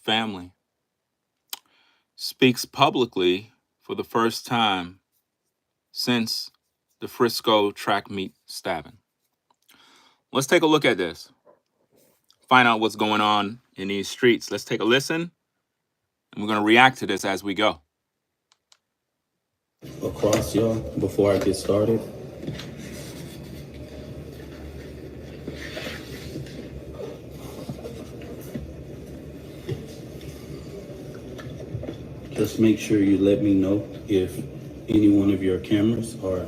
family speaks publicly for the first time since the Frisco track meet stabbing. Let's take a look at this. Find out what's going on in these streets. Let's take a listen, and we're going to react to this as we go. Across, y'all, before I get started. Just make sure you let me know if any one of your cameras are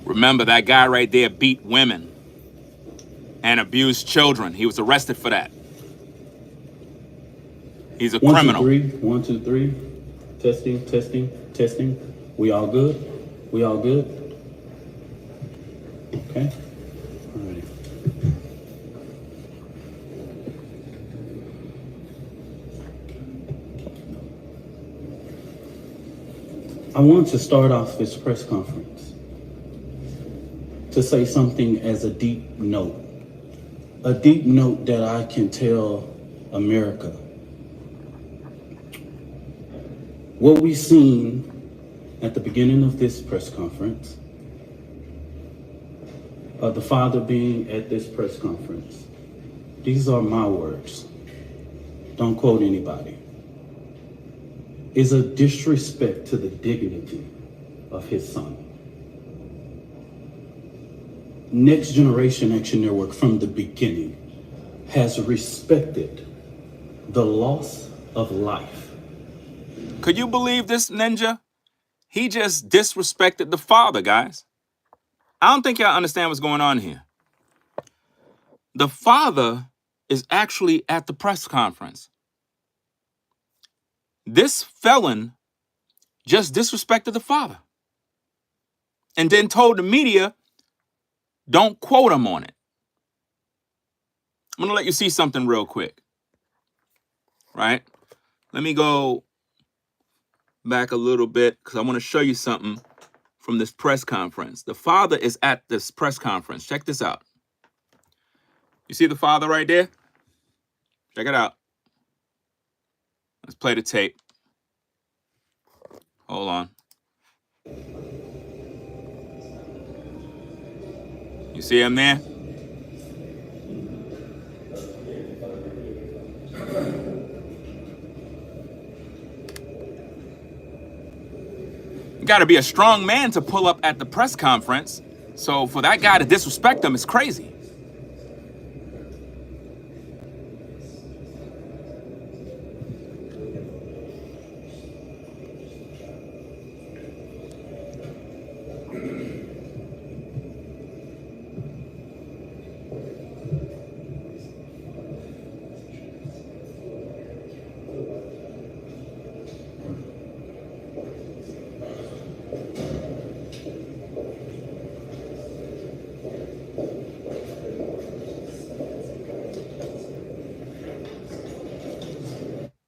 Remember, that guy right there beat women and abused children. He was arrested for that. He's a criminal. 1, 2, 3. Testing, testing, testing. We all good? We all good? Okay. All right. I want to start off this press conference to say something as a deep note that I can tell America. What we've seen at the beginning of this press conference, the father being at this press conference, these are my words, don't quote anybody, is a disrespect to the dignity of his son. Next Generation Action Network from the beginning has respected the loss of life. Could you believe this, Ninja? He just disrespected the father, guys. I don't think y'all understand what's going on here. The father is actually at the press conference. This felon just disrespected the father and then told the media, don't quote him on it. I'm going to let you see something real quick, right? Let me go back a little bit because I want to show you something from this press conference. The father is at this press conference. Check this out. You see the father right there? Check it out. Let's play the tape. Hold on. You see him there? You got to be a strong man to pull up at the press conference. So for that guy to disrespect him is crazy.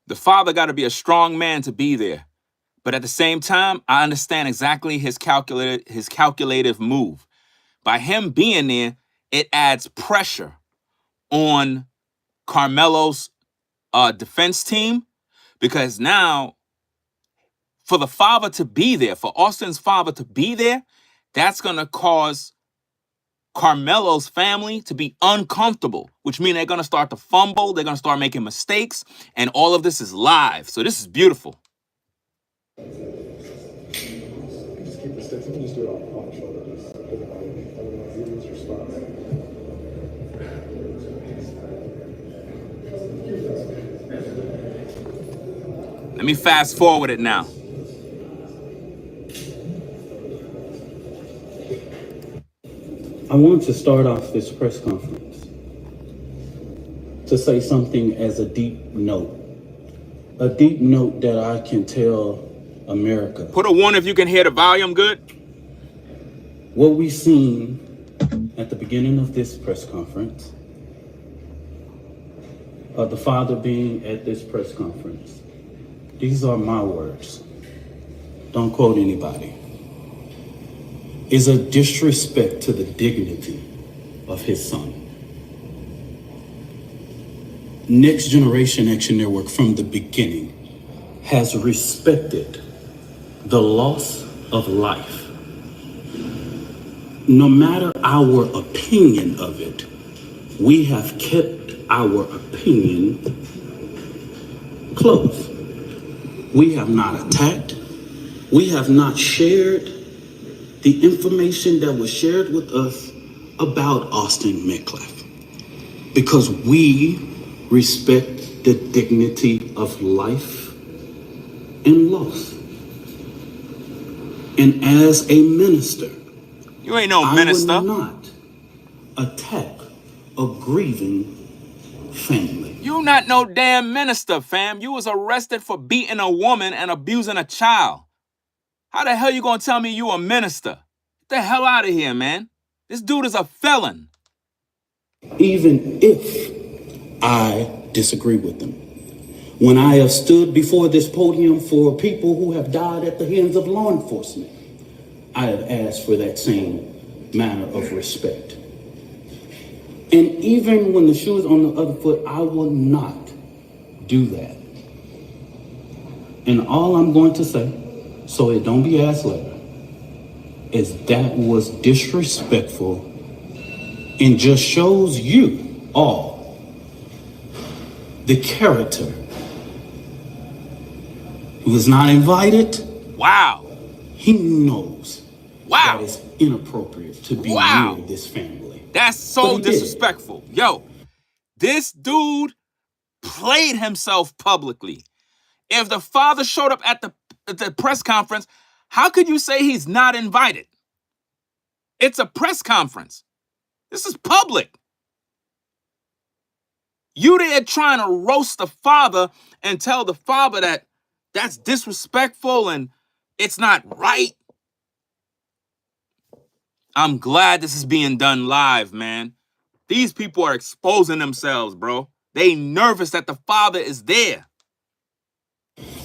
The father got to be a strong man to be there. But at the same time, I understand exactly his calculative move. By him being there, it adds pressure on Karmelo's defense team, because now for the father to be there, for Austin's father to be there, that's going to cause Karmelo's family to be uncomfortable, which means they're going to start to fumble. They're going to start making mistakes. And all of this is live. So this is beautiful. Just keep the sticks. You can just do it off the shoulder. Just hold it on. Use your spot. Let me fast forward it now. I want to start off this press conference to say something as a deep note that I can tell America. Put a one if you can hear the volume good. What we've seen at the beginning of this press conference, The father being at this press conference. These are my words. Don't quote anybody. Is a disrespect to the dignity of his son. Next Generation Action Network from the beginning has respected the loss of life. No matter our opinion of it, we have kept our opinion close. We have not attacked. We have not shared the information that was shared with us about Austin Metcalf because we respect the dignity of life and loss. And as a minister, You ain't no I minister. will not attack a grieving family. You not no damn minister, fam. You was arrested for beating a woman and abusing a child. How the hell you gonna tell me you a minister? Get the hell out of here, man. This dude is a felon. Even if I disagree with them. When I have stood before this podium for people who have died at the hands of law enforcement, I have asked for that same manner of respect. And even when the shoe is on the other foot, I will not do that. And all I'm going to say, so it don't be asked later, is that was disrespectful and just shows you all the character. He was not invited. Wow. He knows Wow. that it's inappropriate to be Wow. near this family. That's so But he did. disrespectful. Yo, this dude played himself publicly. If the father showed up at the press conference, how could you say he's not invited? It's a press conference. This is public. You there trying to roast the father and tell the father that that's disrespectful and it's not right. I'm glad this is being done live, man. These people are exposing themselves, bro. They nervous that the father is there.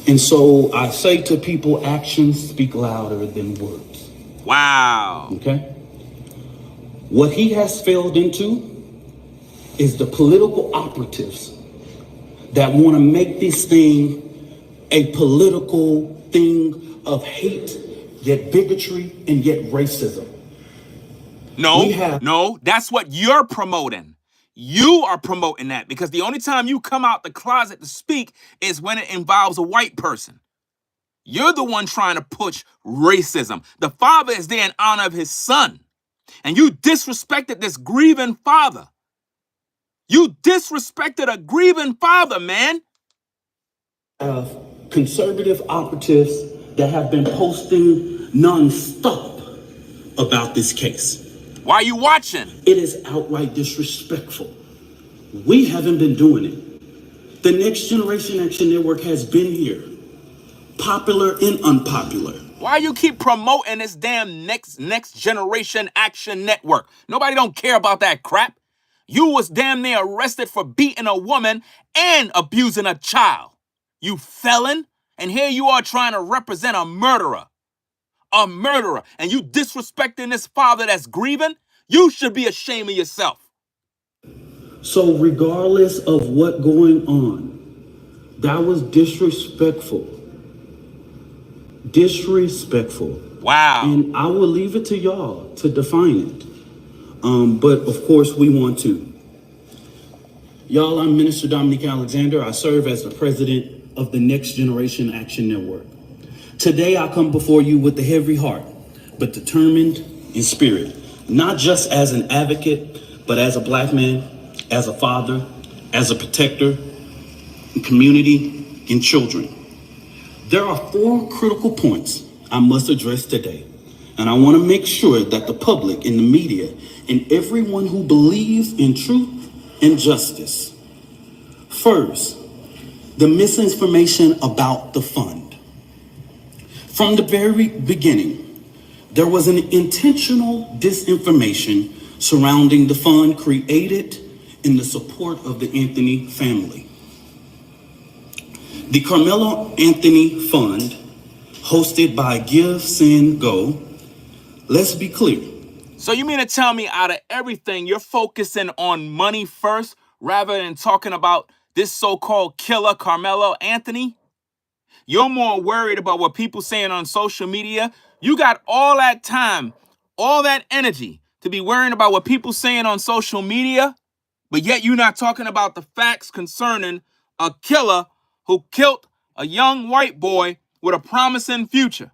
And so I say to people, actions speak louder than words. Wow. Okay? What he has failed into is the political operatives that want to make this thing a political thing of hate, yet bigotry, and yet racism. No, that's what you're promoting. You are promoting that because the only time you come out the closet to speak is when it involves a white person. You're the one trying to push racism. The father is there in honor of his son. And you disrespected this grieving father. You disrespected a grieving father, man. Of conservative operatives that have been posting non-stop about this case. Why are you watching? It is outright disrespectful. We haven't been doing it. The Next Generation Action Network has been here, popular and unpopular. Why you keep promoting this damn next generation action network? Nobody don't care about that crap. You was damn near arrested for beating a woman and abusing a child. You felon. And here you are trying to represent a murderer. A murderer. And you disrespecting this father that's grieving? You should be ashamed of yourself. So regardless of what going on, that was disrespectful. Disrespectful. Wow. And I will leave it to y'all to define it. But of course we want to. Y'all, I'm Minister Dominique Alexander. I serve as the president of the Next Generation Action Network. Today I come before you with a heavy heart, but determined in spirit, not just as an advocate, but as a black man, as a father, as a protector, community, and children. There are 4 critical points I must address today, and I want to make sure that the public and the media and everyone who believes in truth and justice. First, the misinformation about the fund. From the very beginning, there was an intentional disinformation surrounding the fund created in the support of the Anthony family. The Karmelo Anthony Fund, hosted by Give, Send, Go. Let's be clear. So you mean to tell me out of everything, you're focusing on money first rather than talking about this so-called killer Karmelo Anthony? You're more worried about what people saying on social media. You got all that time, all that energy to be worrying about what people saying on social media, but yet you're not talking about the facts concerning a killer who killed a young white boy with a promising future.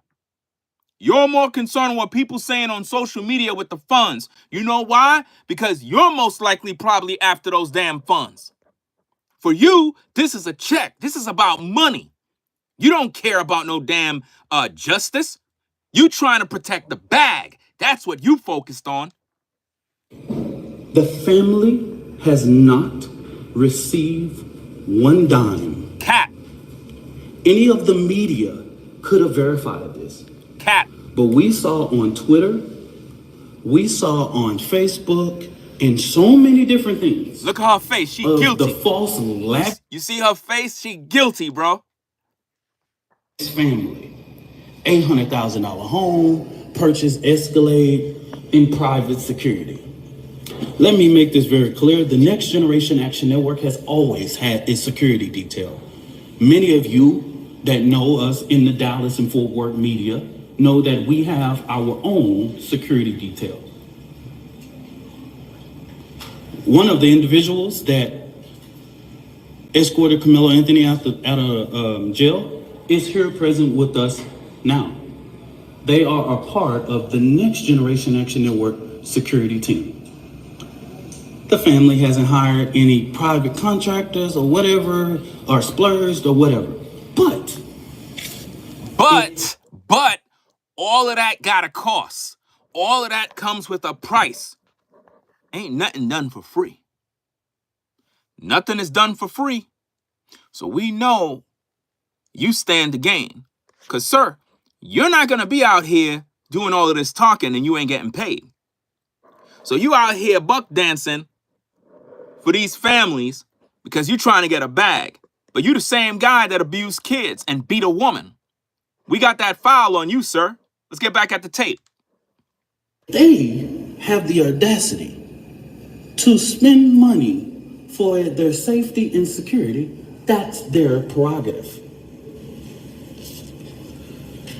You're more concerned with what people saying on social media with the funds. You know why? Because you're most likely probably after those damn funds. For you, this is a check. This is about money. You don't care about no damn justice. You trying to protect the bag. That's what you focused on. The family has not received one dime. Cat. Any of the media could have verified this. Cat. But we saw on Twitter, we saw on Facebook, and so many different things. Look at her face. She of guilty. The false lack. You see her face? She guilty, bro. Family. $800,000 home, purchase Escalade in private security. Let me make this very clear. The Next Generation Action Network has always had its security detail. Many of you that know us in the Dallas and Fort Worth media know that we have our own security detail. One of the individuals that escorted Karmelo Anthony out of jail is here present with us now. They are a part of the Next Generation Action Network security team. The family hasn't hired any private contractors or whatever, or splurged or whatever. But all of that got a cost. All of that comes with a price. Ain't nothing done for free. Nothing is done for free. So we know you stand to gain. Because, sir, you're not going to be out here doing all of this talking and you ain't getting paid. So you out here buck dancing for these families because you're trying to get a bag. But you the same guy that abused kids and beat a woman. We got that file on you, sir. Let's get back at the tape. They have the audacity to spend money for their safety and security. That's their prerogative.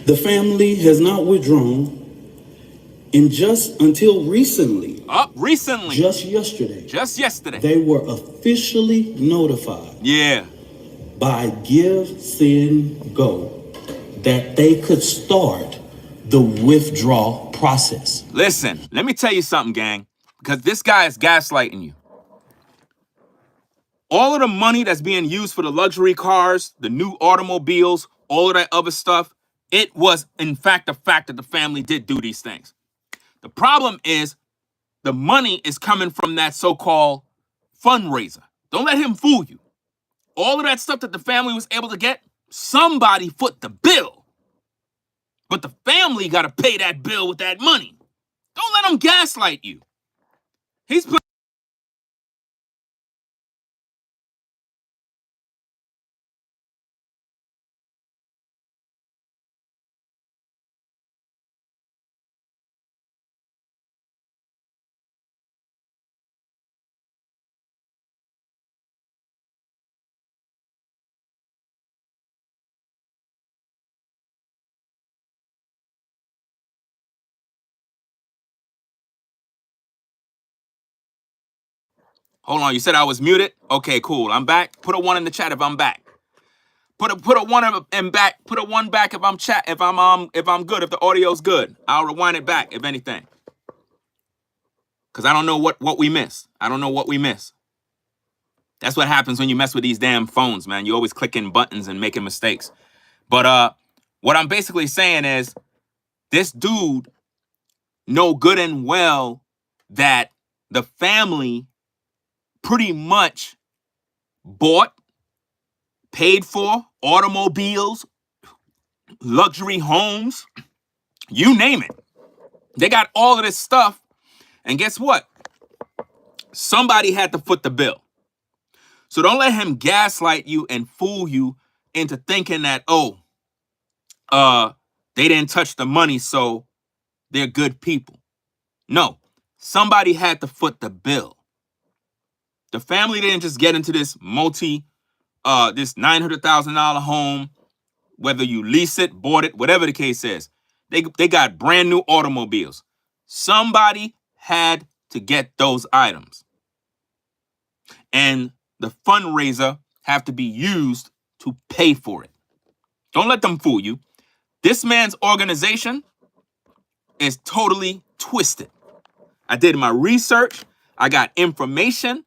The family has not withdrawn, and just until recently, just yesterday, they were officially notified by Give, Send, Go that they could start the withdrawal process. Listen, let me tell you something, gang, because this guy is gaslighting you. All of the money that's being used for the luxury cars, the new automobiles, all of that other stuff, it was, in fact, the fact that the family did do these things. The problem is the money is coming from that so-called fundraiser. Don't let him fool you. All of that stuff that the family was able to get, somebody foot the bill. But the family got to pay that bill with that money. Don't let him gaslight you. He's putting... Hold on, you said I was muted? Okay, cool. I'm back. Put a 1 in the chat if I'm back. Put a 1 in back. Put a 1 back if I'm if I'm good, if the audio's good. I'll rewind it back if anything. Cause I don't know what we miss. I don't know what we miss. That's what happens when you mess with these damn phones, man. You always clicking buttons and making mistakes. But what I'm basically saying is this dude know good and well that the family pretty much bought, paid for automobiles, luxury homes, you name it. They got all of this stuff. And guess what? Somebody had to foot the bill. So don't let him gaslight you and fool you into thinking that, oh, they didn't touch the money, so they're good people. No, somebody had to foot the bill. The family didn't just get into this this $900,000 home, whether you lease it, bought it, whatever the case is. They got brand new automobiles. Somebody had to get those items. And the fundraiser have to be used to pay for it. Don't let them fool you. This man's organization is totally twisted. I did my research. I got information.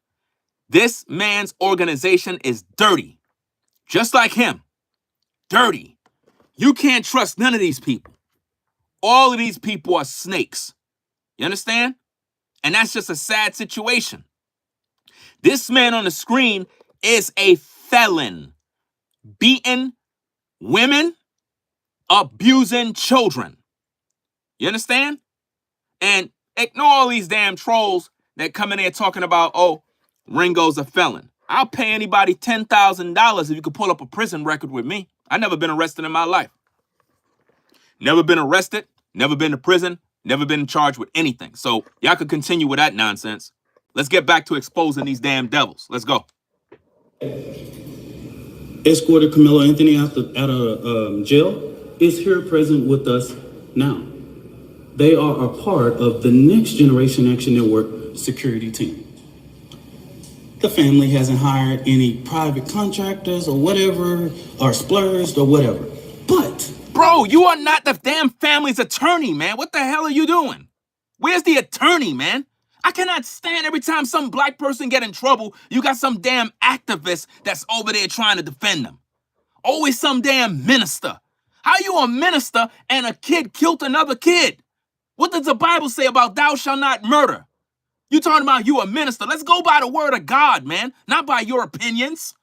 This man's organization is dirty. Just like him. Dirty. You can't trust none of these people. All of these people are snakes. You understand? And that's just a sad situation. This man on the screen is a felon. Beating women, abusing children. You understand? And ignore all these damn trolls that come in there talking about, oh, Ringo's a felon. I'll pay anybody $10,000 if you could pull up a prison record with me. I've never been arrested in my life. Never been arrested, never been to prison, never been charged with anything. So y'all could continue with that nonsense. Let's get back to exposing these damn devils. Let's go. Escorted Carmelo Anthony out of jail is here present with us now. They are a part of the Next Generation Action Network security team. The family hasn't hired any private contractors or whatever, or splurged or whatever. But bro, you are not the damn family's attorney, man. What the hell are you doing? Where's the attorney, man? I cannot stand every time some black person get in trouble, you got some damn activist that's over there trying to defend them. Always some damn minister. How you a minister and a kid killed another kid? What does the Bible say about thou shalt not murder? You talking about you a minister. Let's go by the word of God, man, not by your opinions.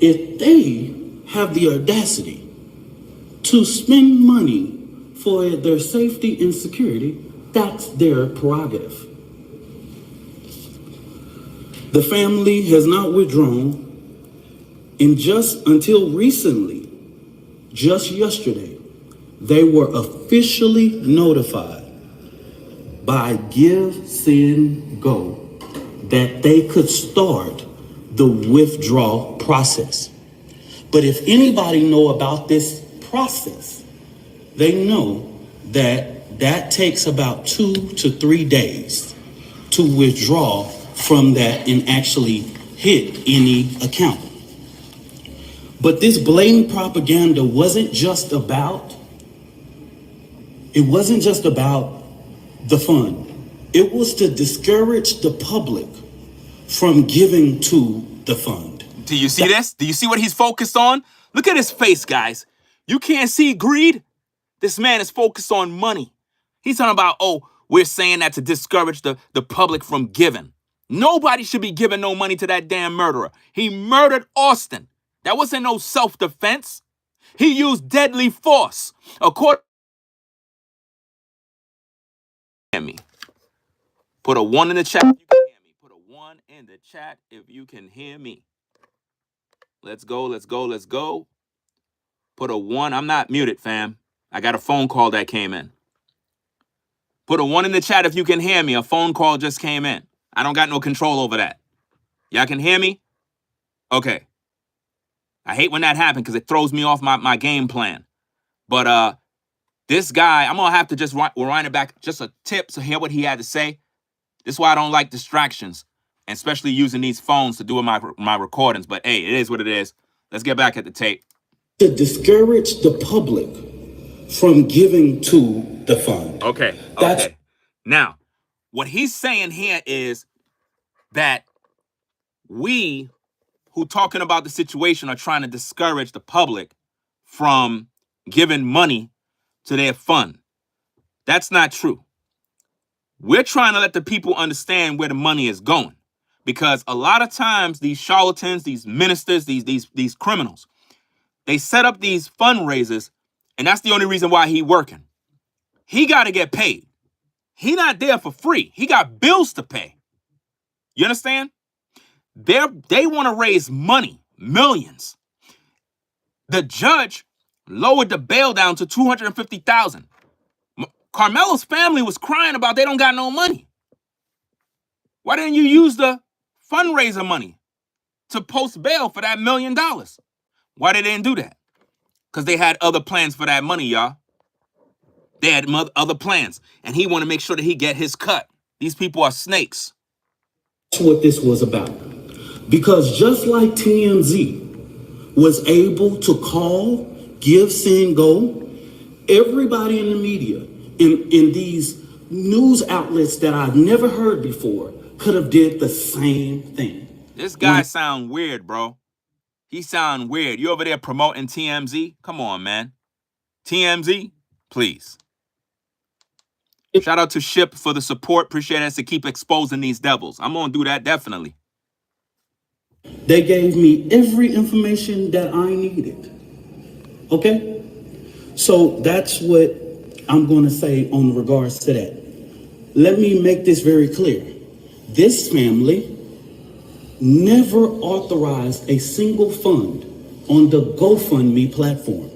if they have the audacity to spend money for their safety and security, that's their prerogative. The family has not withdrawn, and just until recently, just yesterday, they were officially notified by Give, Send, Go that they could start the withdrawal process. But if anybody know about this process, they know that that takes about 2 to 3 days to withdraw from that and actually hit any account. But this blatant propaganda wasn't just about the fund. It was to discourage the public from giving to the fund. Do you see this? Do you see what he's focused on? Look at his face, guys. You can't see greed? This man is focused on money. He's talking about, oh, we're saying that to discourage the public from giving. Nobody should be giving no money to that damn murderer. He murdered Austin. That wasn't no self-defense. He used deadly force. According to me. Put a 1 in the chat if you can hear me. Put a 1 in the chat if you can hear me. Let's go, let's go, let's go. Put a 1. I'm not muted, fam. I got a phone call that came in. Put a 1 in the chat if you can hear me. A phone call just came in. I don't got no control over that. Y'all can hear me? Okay. I hate when that happens because it throws me off my game plan. But this guy, I'm going to have to just rewind it back just a tip to hear what he had to say. This is why I don't like distractions, and especially using these phones to do my recordings. But hey, it is what it is. Let's get back at the tape. To discourage the public from giving to the fund. Okay. Okay. Now, what he's saying here is that we who talking about the situation are trying to discourage the public from giving money to their fund. That's not true. We're trying to let the people understand where the money is going, because a lot of times these charlatans, these ministers, these criminals, they set up these fundraisers, and that's the only reason why he working. He got to get paid. He not there for free. He got bills to pay. You understand? They want to raise money, millions. The judge lowered the bail down to $250,000. Karmelo's family was crying about they don't got no money. Why didn't you use the fundraiser money to post bail for that $1 million? Why they didn't do that? Because they had other plans for that money, y'all. They had other plans, and he want to make sure that he get his cut. These people are snakes. That's what this was about. Because just like TMZ was able to call, give, send, go, everybody in the media, in these news outlets that I've never heard before, could have did the same thing. This guy sound weird, bro. He sound weird. You over there promoting TMZ? Come on, man. TMZ, please. Shout out to Ship for the support. Appreciate us to keep exposing these devils. I'm going to do that definitely. They gave me every information that I needed. Okay? So that's what I'm going to say on regards to that. Let me make this very clear. This family never authorized a single fund on the GoFundMe platform.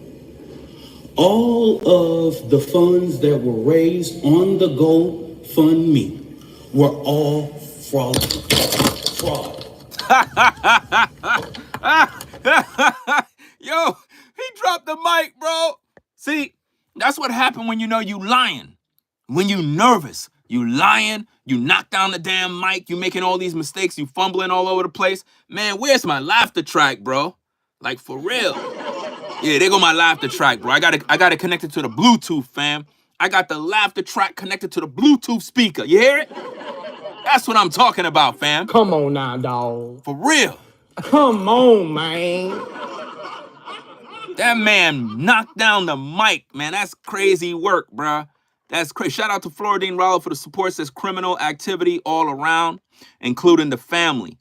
All of the funds that were raised on the GoFundMe were all fraudulent. Fraud. Yo, he dropped the mic, bro. See, that's what happened when you know you lying. When you nervous, you lying, you knock down the damn mic, you making all these mistakes, you fumbling all over the place. Man, where's my laughter track, bro? Like, for real. Yeah, there go my laughter track, bro. I got it connected to the Bluetooth, fam. I got the laughter track connected to the Bluetooth speaker. You hear it? That's what I'm talking about, fam. Come on now, dog. For real. Come on, man. That man knocked down the mic, man. That's crazy work, bruh. That's crazy. Shout out to Fraudulent for the support. Says criminal activity all around, including the family,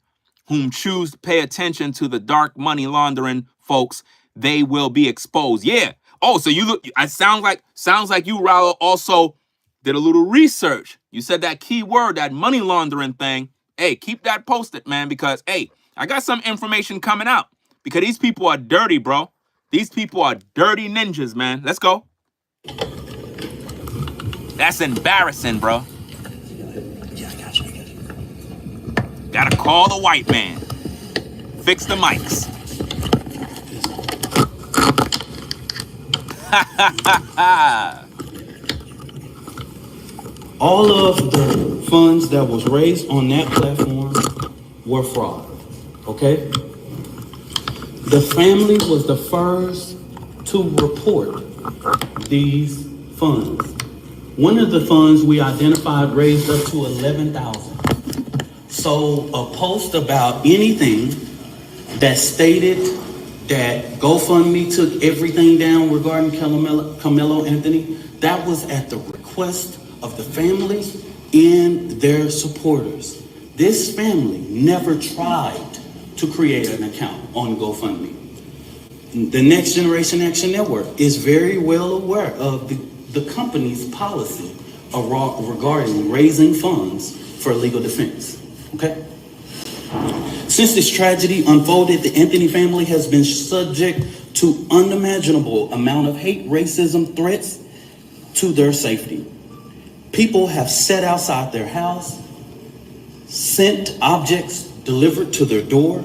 whom choose to pay attention to the dark money laundering folks. They will be exposed. Yeah. Oh, so you look. I sounds like you, Raul, also did a little research. You said that key word, that money laundering thing. Hey, keep that posted, man, because hey, I got some information coming out because these people are dirty, bro. These people are dirty ninjas, man. Let's go. That's embarrassing, bro. Yeah, I got you. Gotta call the white man. Fix the mics. All of the funds that was raised on that platform were fraud. Okay? The family was the first to report these funds. One of the funds we identified raised up to $11,000. So a post about anything that stated that GoFundMe took everything down regarding Karmelo Anthony, that was at the request of the family and their supporters. This family never tried to create an account on GoFundMe. The Next Generation Action Network is very well aware of the company's policy regarding raising funds for legal defense. Okay? Since this tragedy unfolded, the Anthony family has been subject to unimaginable amount of hate, racism, threats to their safety. People have sat outside their house, sent objects delivered to their door,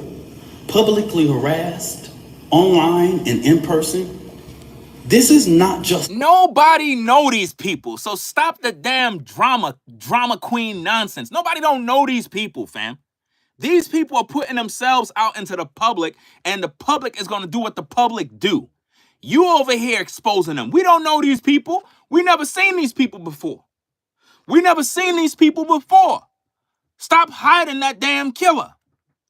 publicly harassed, online and in person. This is not just... Nobody know these people, so stop the damn drama queen nonsense. Nobody don't know these people, fam. These people are putting themselves out into the public, and the public is going to do what the public do. You over here exposing them. We don't know these people. We never seen these people before. Stop hiding that damn killer.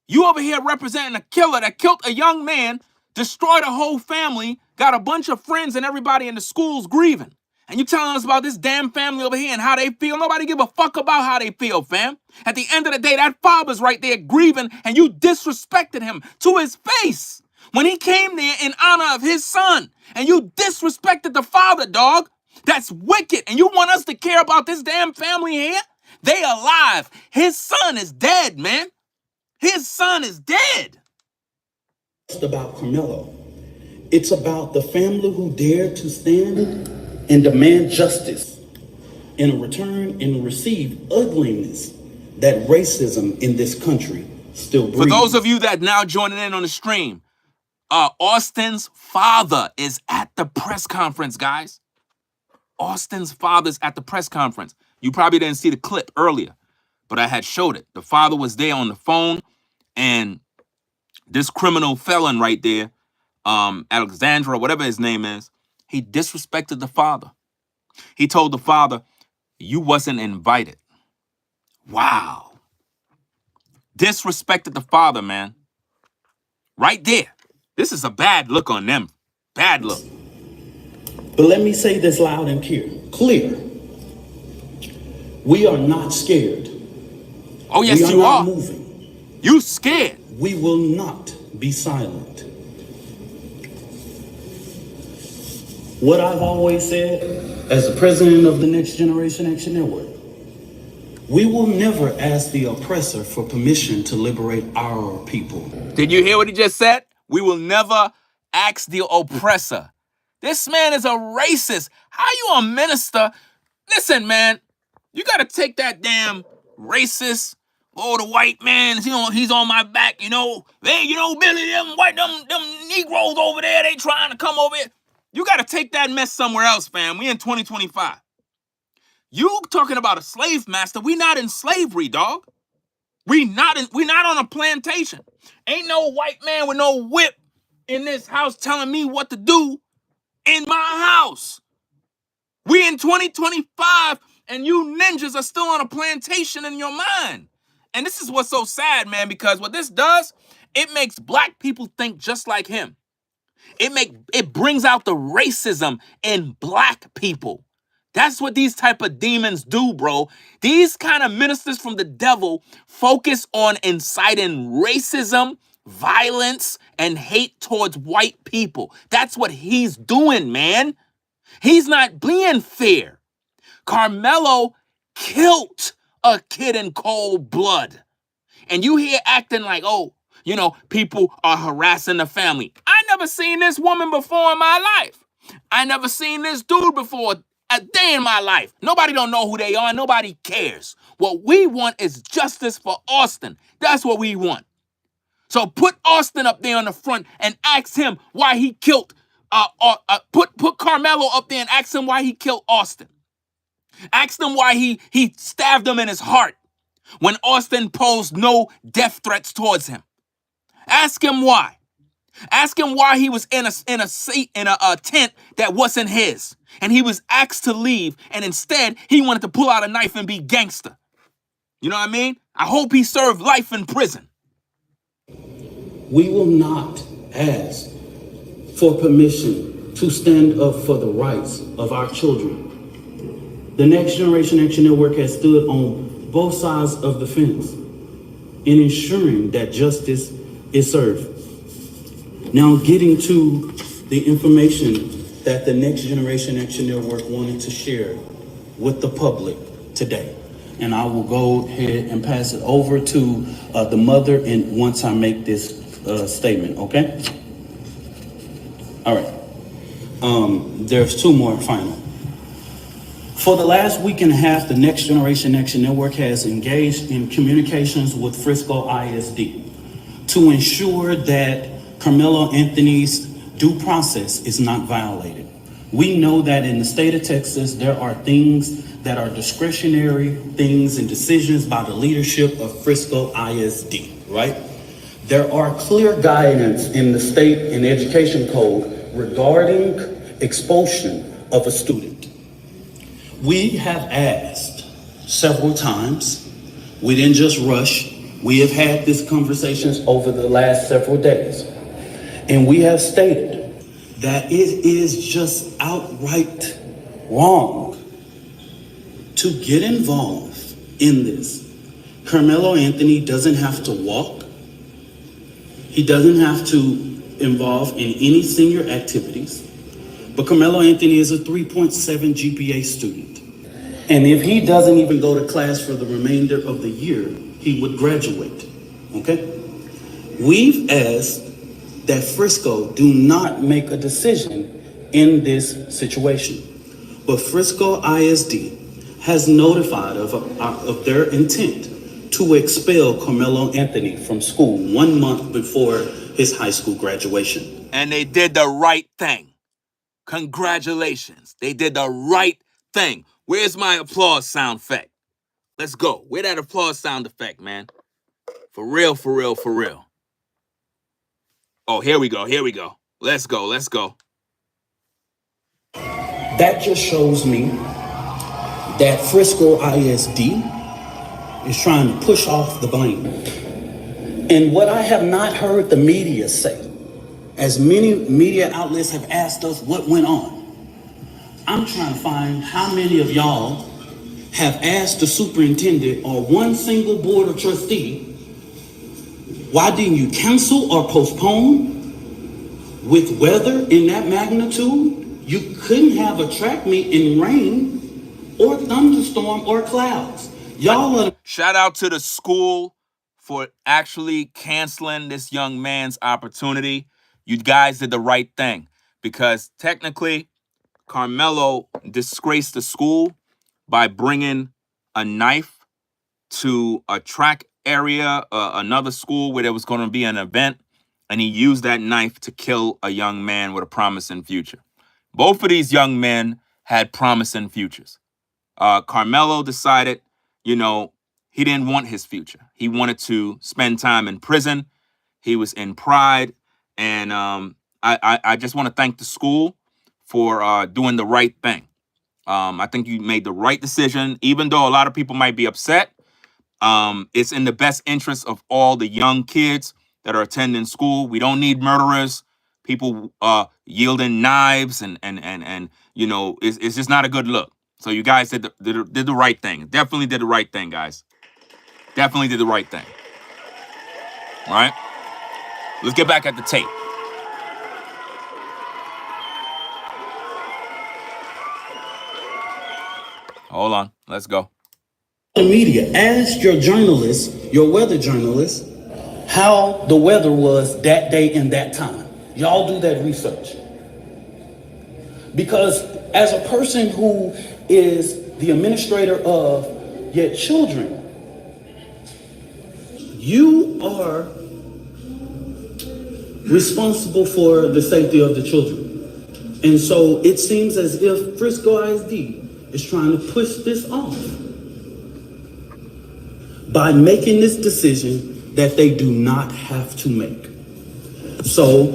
You over here representing a killer that killed a young man, destroyed a whole family, got a bunch of friends and everybody in the schools grieving. And you telling us about this damn family over here and how they feel? Nobody give a fuck about how they feel, fam. At the end of the day, that father's right there grieving, and you disrespected him to his face when he came there in honor of his son. And you disrespected the father, dog. That's wicked. And you want us to care about this damn family here? They alive. His son is dead, man. His son is dead. It's about Karmelo. It's about the family who dared to stand and demand justice in return and receive ugliness that racism in this country still breeds. For those of you that now joining in on the stream, Austin's father is at the press conference, guys. Austin's father's at the press conference. You probably didn't see the clip earlier, but I had showed it. The father was there on the phone, and this criminal felon right there, Alexandra, whatever his name is, he disrespected the father. He told the father, "You wasn't invited." Wow. Disrespected the father, man. Right there. This is a bad look on them. Bad look. But let me say this loud and clear. We are not scared. Oh, yes, we you not are. Moving. You scared. We will not be silent. What I've always said as the president of the Next Generation Action Network, we will never ask the oppressor for permission to liberate our people. Did you hear what he just said? We will never ask the oppressor. This man is a racist. How you a minister? Listen, man, you got to take that damn racist, oh, the white man, he's on my back, hey, Billy, them Negroes over there, they trying to come over here. You got to take that mess somewhere else, fam. We in 2025. You talking about a slave master. We not in slavery, dog. We not on a plantation. Ain't no white man with no whip in this house telling me what to do in my house. We in 2025 and you ninjas are still on a plantation in your mind. And this is what's so sad, man, because what this does, it makes black people think just like him. It brings out the racism in black people. That's what these type of demons do, bro. These kind of ministers from the devil focus on inciting racism, violence, and hate towards white people. That's what he's doing, man. He's not being fair. Karmelo killed a kid in cold blood. And you here acting like, people are harassing the family. I never seen this woman before in my life. I never seen this dude before a day in my life. Nobody don't know who they are. Nobody cares. What we want is justice for Austin. That's what we want. So put Austin up there on the front and ask him why he killed, put Karmelo up there and ask him why he killed Austin. Ask him why he stabbed him in his heart when Austin posed no death threats towards him. Ask him why. Ask him why he was in a tent that wasn't his. And he was asked to leave, and instead he wanted to pull out a knife and be gangster. You know what I mean? I hope he served life in prison. We will not ask for permission to stand up for the rights of our children. The Next Generation Action Network has stood on both sides of the fence in ensuring that justice is served. Now, getting to the information that the Next Generation Action Network wanted to share with the public today. And I will go ahead and pass it over to the mother and once I make this statement, okay? All right. There's two more final. For the last week and a half, the Next Generation Action Network has engaged in communications with Frisco ISD to ensure that Karmelo Anthony's due process is not violated. We know that in the state of Texas, there are things that are discretionary things and decisions by the leadership of Frisco ISD, right? There are clear guidance in the state and education code regarding expulsion of a student. We have asked several times, we didn't just rush, we have had these conversations over the last several days. And we have stated that it is just outright wrong to get involved in this. Karmelo Anthony doesn't have to walk. He doesn't have to involve in any senior activities. But Karmelo Anthony is a 3.7 GPA student. And if he doesn't even go to class for the remainder of the year, he would graduate. Okay? We've asked that Frisco do not make a decision in this situation. But Frisco ISD has notified of their intent to expel Karmelo Anthony from school 1 month before his high school graduation. And they did the right thing. Congratulations. They did the right thing. Where's my applause sound effect? Let's go. Where that applause sound effect, man? For real, for real, for real. Oh, here we go. Here we go. Let's go. Let's go. That just shows me that Frisco ISD is trying to push off the blame. And what I have not heard the media say, as many media outlets have asked us what went on, I'm trying to find how many of y'all have asked the superintendent or one single board of trustee, why didn't you cancel or postpone? With weather in that magnitude, you couldn't have a track meet in rain or thunderstorm or clouds. Y'all are... Shout out to the school for actually canceling this young man's opportunity. You guys did the right thing, because technically Karmelo disgraced the school by bringing a knife to a track area, another school where there was going to be an event, and he used that knife to kill a young man with a promising future. Both of these young men had promising futures. Karmelo decided, he didn't want his future. He wanted to spend time in prison. He was in pride. And I just want to thank the school for doing the right thing. I think you made the right decision, even though a lot of people might be upset. It's in the best interest of all the young kids that are attending school. We don't need murderers, people yielding knives, and it's just not a good look. So you guys did the right thing. Definitely did the right thing, guys. Definitely did the right thing. All right? Let's get back at the tape. Hold on. Let's go. The media, ask your journalists, your weather journalists, how the weather was that day and that time. Y'all do that research. Because as a person who is the administrator of your children, you are responsible for the safety of the children. And so it seems as if Frisco ISD is trying to push this off by making this decision that they do not have to make. So,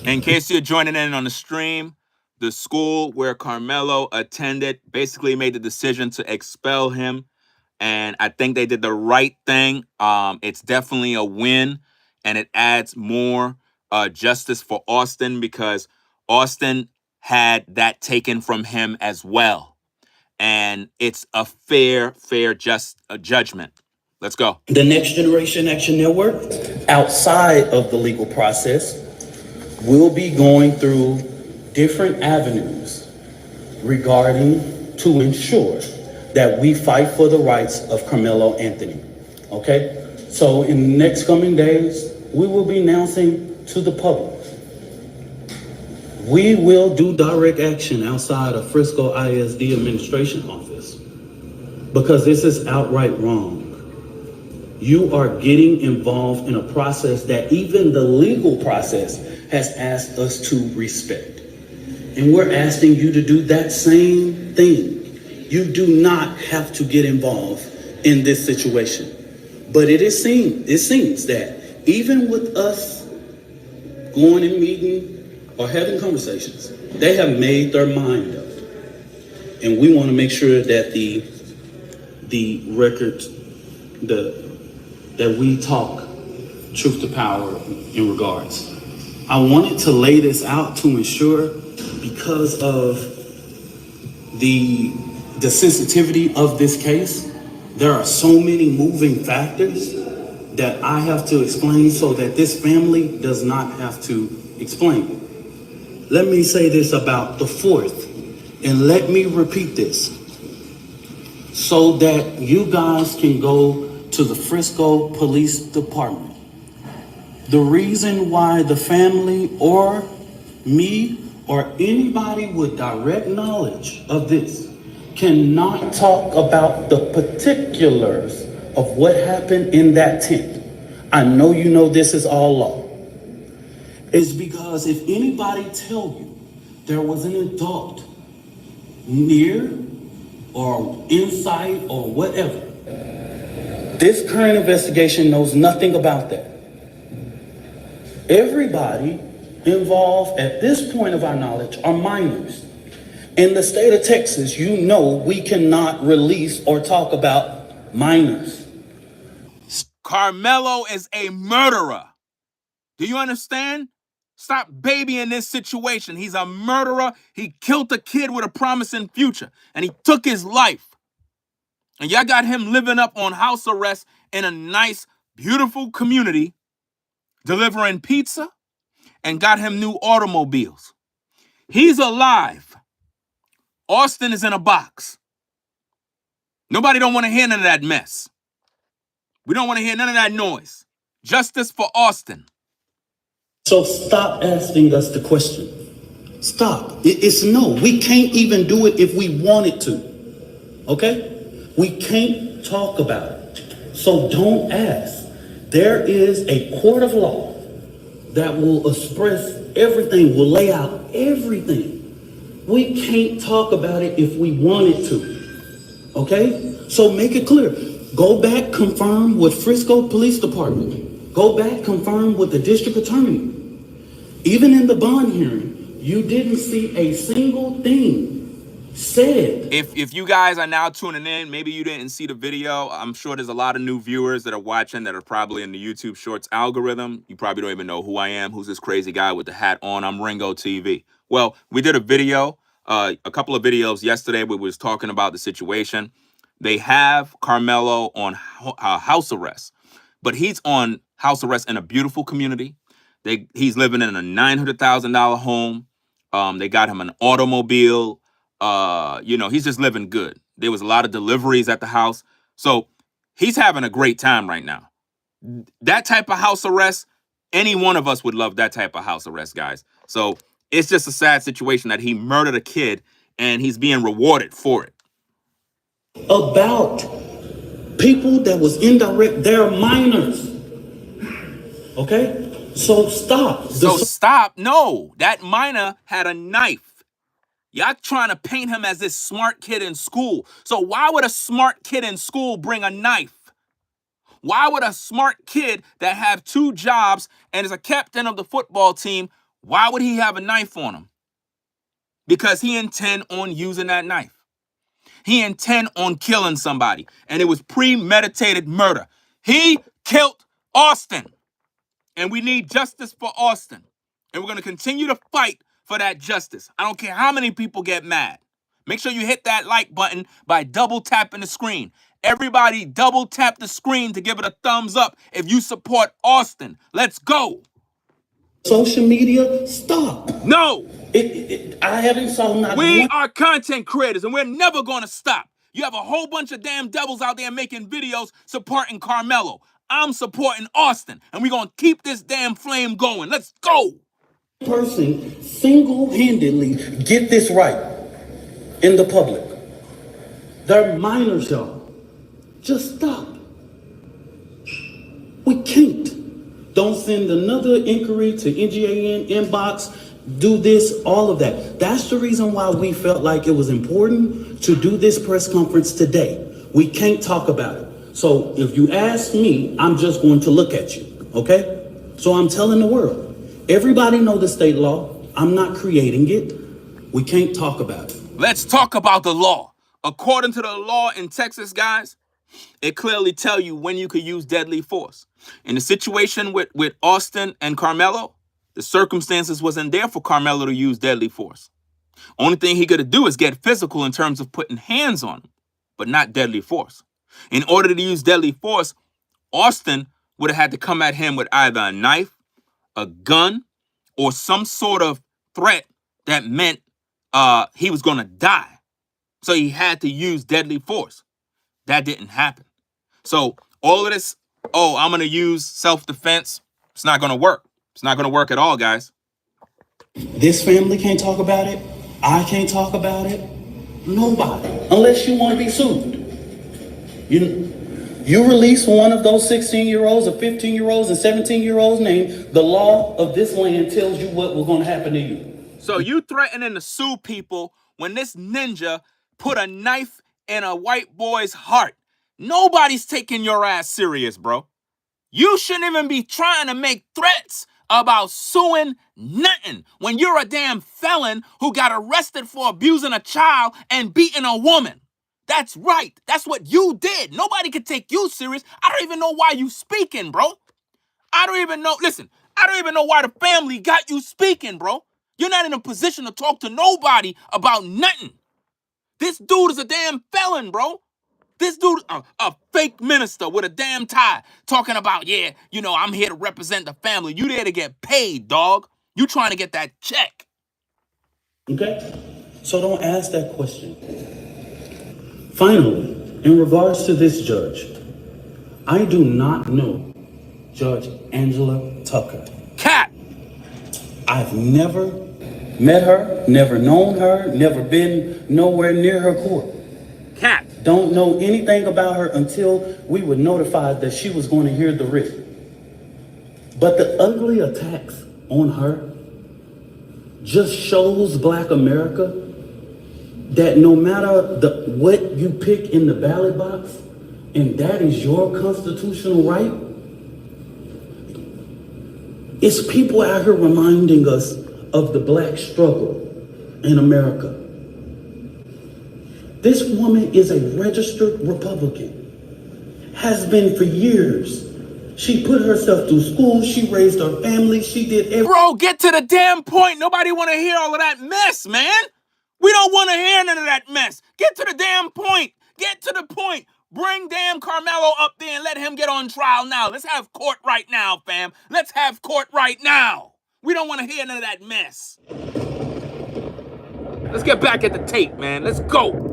in case you're joining in on the stream, the school where Karmelo attended basically made the decision to expel him. And I think they did the right thing. It's definitely a win, and it adds more justice for Austin, because Austin had that taken from him as well. And it's a fair judgment. Let's go. The Next Generation Action Network, outside of the legal process, will be going through different avenues regarding to ensure that we fight for the rights of Karmelo Anthony. Okay? So in the next coming days, we will be announcing to the public. We will do direct action outside of Frisco ISD administration office, because this is outright wrong. You are getting involved in a process that even the legal process has asked us to respect. And we're asking you to do that same thing. You do not have to get involved in this situation. But it seems that even with us going and meeting or having conversations, they have made their mind up. And we want to make sure that the record, that we talk truth to power in regards. I wanted to lay this out to ensure, because of the sensitivity of this case, there are so many moving factors that I have to explain so that this family does not have to explain. Let me say this about the fourth, and let me repeat this. so that you guys can go to the Frisco Police Department. The reason why the family or me or anybody with direct knowledge of this cannot talk about the particulars of what happened in that tent, I know you know this is all law, is because if anybody tell you there was an adult near or inside or whatever, this current investigation knows nothing about that. Everybody involved at this point of our knowledge are minors. In the state of Texas, you know we cannot release or talk about minors. Karmelo is a murderer. Do you understand? Stop babying this situation. He's a murderer. He killed a kid with a promising future, and he took his life. And y'all got him living up on house arrest in a nice, beautiful community, delivering pizza, and got him new automobiles. He's alive. Austin is in a box. Nobody don't want to hear none of that mess. We don't want to hear none of that noise. Justice for Austin. So stop asking us the question. Stop. It's no. We can't even do it if we wanted to. Okay? We can't talk about it. So don't ask. There is a court of law that will express everything, will lay out everything. We can't talk about it if we wanted to. Okay? So make it clear. Go back, confirm with Frisco Police Department. Go back, confirm with the district attorney. Even in the bond hearing, you didn't see a single thing said. If you guys are now tuning in, maybe you didn't see the video. I'm sure there's a lot of new viewers that are watching that are probably in the YouTube Shorts algorithm. You probably don't even know who I am. Who's this crazy guy with the hat on? I'm Ringo TV. Well, we did a video, a couple of videos yesterday where we was talking about the situation. They have Karmelo on house arrest, but he's on house arrest in a beautiful community. He's living in a $900,000 home. They got him an automobile. He's just living good. There was a lot of deliveries at the house. So he's having a great time right now. That type of house arrest, any one of us would love that type of house arrest, guys. So it's just a sad situation that he murdered a kid and he's being rewarded for it. About people that was indirect, they're minors. Okay? So stop. So stop. No, that minor had a knife. Y'all trying to paint him as this smart kid in school. So why would a smart kid in school bring a knife? Why would a smart kid that have 2 jobs and is a captain of the football team, why would he have a knife on him? Because he intend on using that knife. He intend on killing somebody. And it was premeditated murder. He killed Austin. And we need justice for Austin. And we're going to continue to fight for that justice. I don't care how many people get mad. Make sure you hit that like button by double tapping the screen. Everybody double tap the screen to give it a thumbs up if you support Austin. Let's go. Social media, stop. No. I haven't saw not We one. are content creators and we're never going to stop. You have a whole bunch of damn devils out there making videos supporting Karmelo. I'm supporting Austin and we're going to keep this damn flame going. Let's go. Person single-handedly get this right in the public. They're minors, y'all. Just stop. We can't. Don't send another inquiry to NGAN inbox. Do this, all of that. That's the reason why we felt like it was important to do this press conference today. We can't talk about it. So if you ask me, I'm just going to look at you, okay? So I'm telling the world. Everybody know the state law. I'm not creating it. We can't talk about it. Let's talk about the law. According to the law in Texas, guys, it clearly tell you when you could use deadly force. In the situation with Austin and Karmelo, the circumstances wasn't there for Karmelo to use deadly force. Only thing he could do is get physical in terms of putting hands on him, but not deadly force. In order to use deadly force, Austin would have had to come at him with either a knife, a gun, or some sort of threat that meant he was going to die. So he had to use deadly force. That didn't happen. So all of this, oh, I'm going to use self-defense. It's not going to work. It's not going to work at all, guys. This family can't talk about it. I can't talk about it. Nobody, unless you want to be sued. You release one of those 16-year-olds or 15-year-olds and 17-year-olds name, the law of this land tells you what was going to happen to you. So you threatening to sue people when this ninja put a knife in a white boy's heart. Nobody's taking your ass serious, bro. You shouldn't even be trying to make threats about suing nothing when you're a damn felon who got arrested for abusing a child and beating a woman. That's right. That's what you did. Nobody could take you serious. I don't even know why you speaking, bro. I don't even know. Listen, I don't even know why the family got you speaking, bro. You're not in a position to talk to nobody about nothing. This dude is a damn felon, bro. This dude, a fake minister with a damn tie, talking about, yeah, you know, I'm here to represent the family. You there to get paid, dog. You trying to get that check. Okay? So don't ask that question. Finally, in regards to this judge, I do not know Judge Angela Tucker. Cat. I've never met her, never known her, never been nowhere near her court. Cat. Don't know anything about her until we were notified that she was going to hear the writ. But the ugly attacks on her just shows Black America that no matter what you pick in the ballot box, and that is your constitutional right, it's people out here reminding us of the Black struggle in America. This woman is a registered Republican, has been for years. She put herself through school, she raised her family, she did everything. Bro, get to the damn point. Nobody want to hear all of that mess, man. We don't want to hear none of that mess. Get to the damn point. Get to the point. Bring damn Karmelo up there and let him get on trial now. Let's have court right now, fam. Let's have court right now. We don't want to hear none of that mess. Let's get back at the tape, man. Let's go.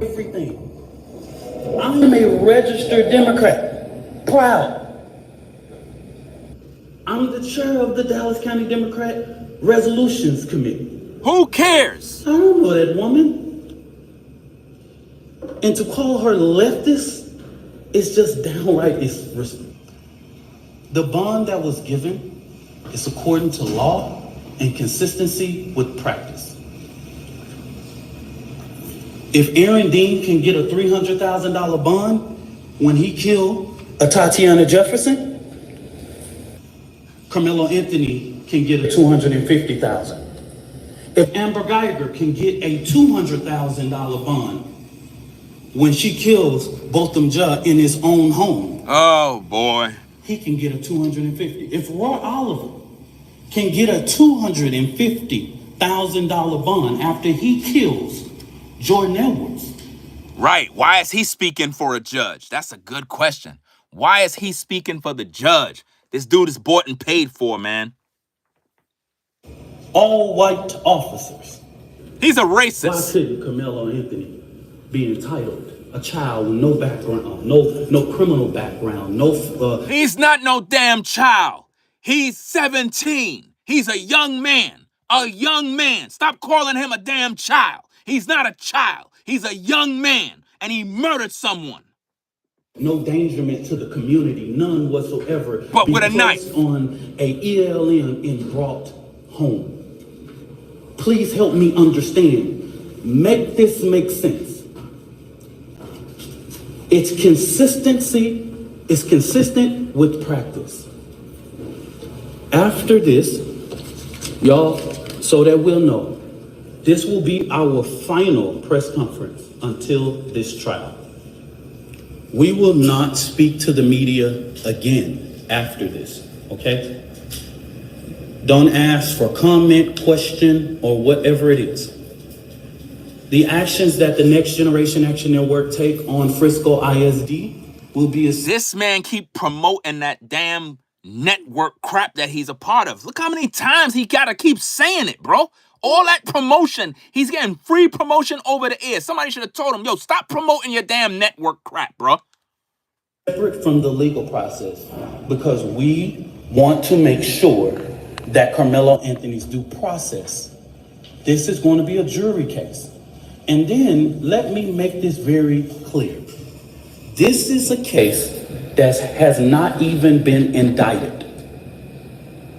Everything. I'm a registered Democrat. Proud. I'm the chair of the Dallas County Democrat Resolutions Committee. Who cares? I don't know that woman. And to call her leftist is just downright disrespectful. The bond that was given is according to law and consistency with practice. If Aaron Dean can get a $300,000 bond when he killed a Tatiana Jefferson, Karmelo Anthony can get a $250,000. If Amber Geiger can get a $200,000 bond when she kills Botham Judge in his own home, oh boy, he can get a $250,000. If Roy Oliver can get a $250,000 bond after he kills Jordan Edwards. Right. Why is he speaking for a judge? That's a good question. Why is he speaking for the judge? This dude is bought and paid for, man. All white officers. He's a Why racist. couldn't Karmelo Anthony be entitled? A child with no background, no criminal background, He's not no damn child. He's 17. He's a young man. A young man. Stop calling him a damn child. He's not a child. He's a young man, and he murdered someone. no endangerment to the community, none whatsoever. But with a knife. On a ELM and brought home. Please help me understand. Make this make sense. It's consistency. It's consistent with practice. After this, y'all, so that we'll know, this will be our final press conference until this trial. We will not speak to the media again after this, okay? Don't ask for comment, question, or whatever it is. The actions that the Next Generation Action Network take on Frisco ISD will be This man keep promoting that damn network crap that he's a part of. Look how many times he gotta keep saying it, bro. All that promotion, he's getting free promotion over the air. Somebody should have told him, yo, stop promoting your damn network crap, bro. Separate from the legal process, because we want to make sure that Karmelo Anthony's due process. This is going to be a jury case. And then let me make this very clear. This is a case that has not even been indicted.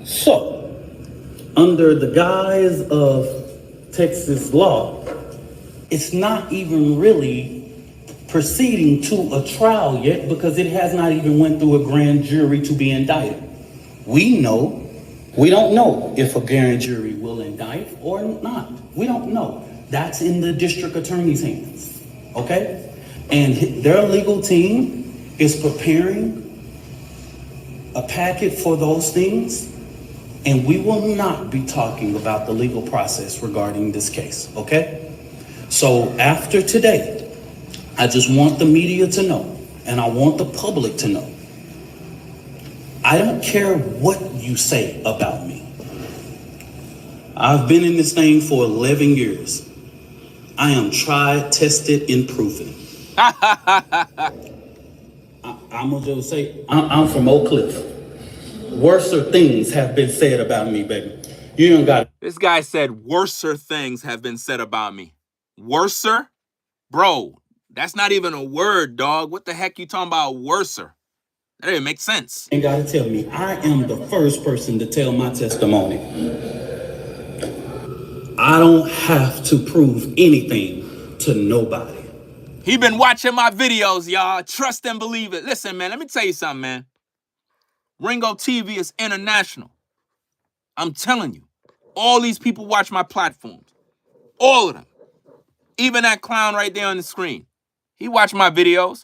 So, under the guise of Texas law, it's not even really proceeding to a trial yet because it has not even went through a grand jury to be indicted. We don't know if a grand jury will indict or not. We don't know. That's in the district attorney's hands, okay? And their legal team is preparing a packet for those things, and we will not be talking about the legal process regarding this case, okay? So after today, I just want the media to know, and I want the public to know, I don't care what you say about me. I've been in this thing for 11 years. I am tried, tested, and proven. I'm gonna just say, I'm from Oak Cliff. Worser things have been said about me, baby. You don't got it. This guy said worser things have been said about me. Worser? Bro, that's not even a word, dog. What the heck you talking about worser? That didn't make sense. Ain't gotta tell me. I am the first person to tell my testimony. I don't have to prove anything to nobody. He been watching my videos, y'all. Trust and believe it. Listen, man, let me tell you something, man. Ringo TV is international. I'm telling you. All these people watch my platforms. All of them. Even that clown right there on the screen. He watched my videos.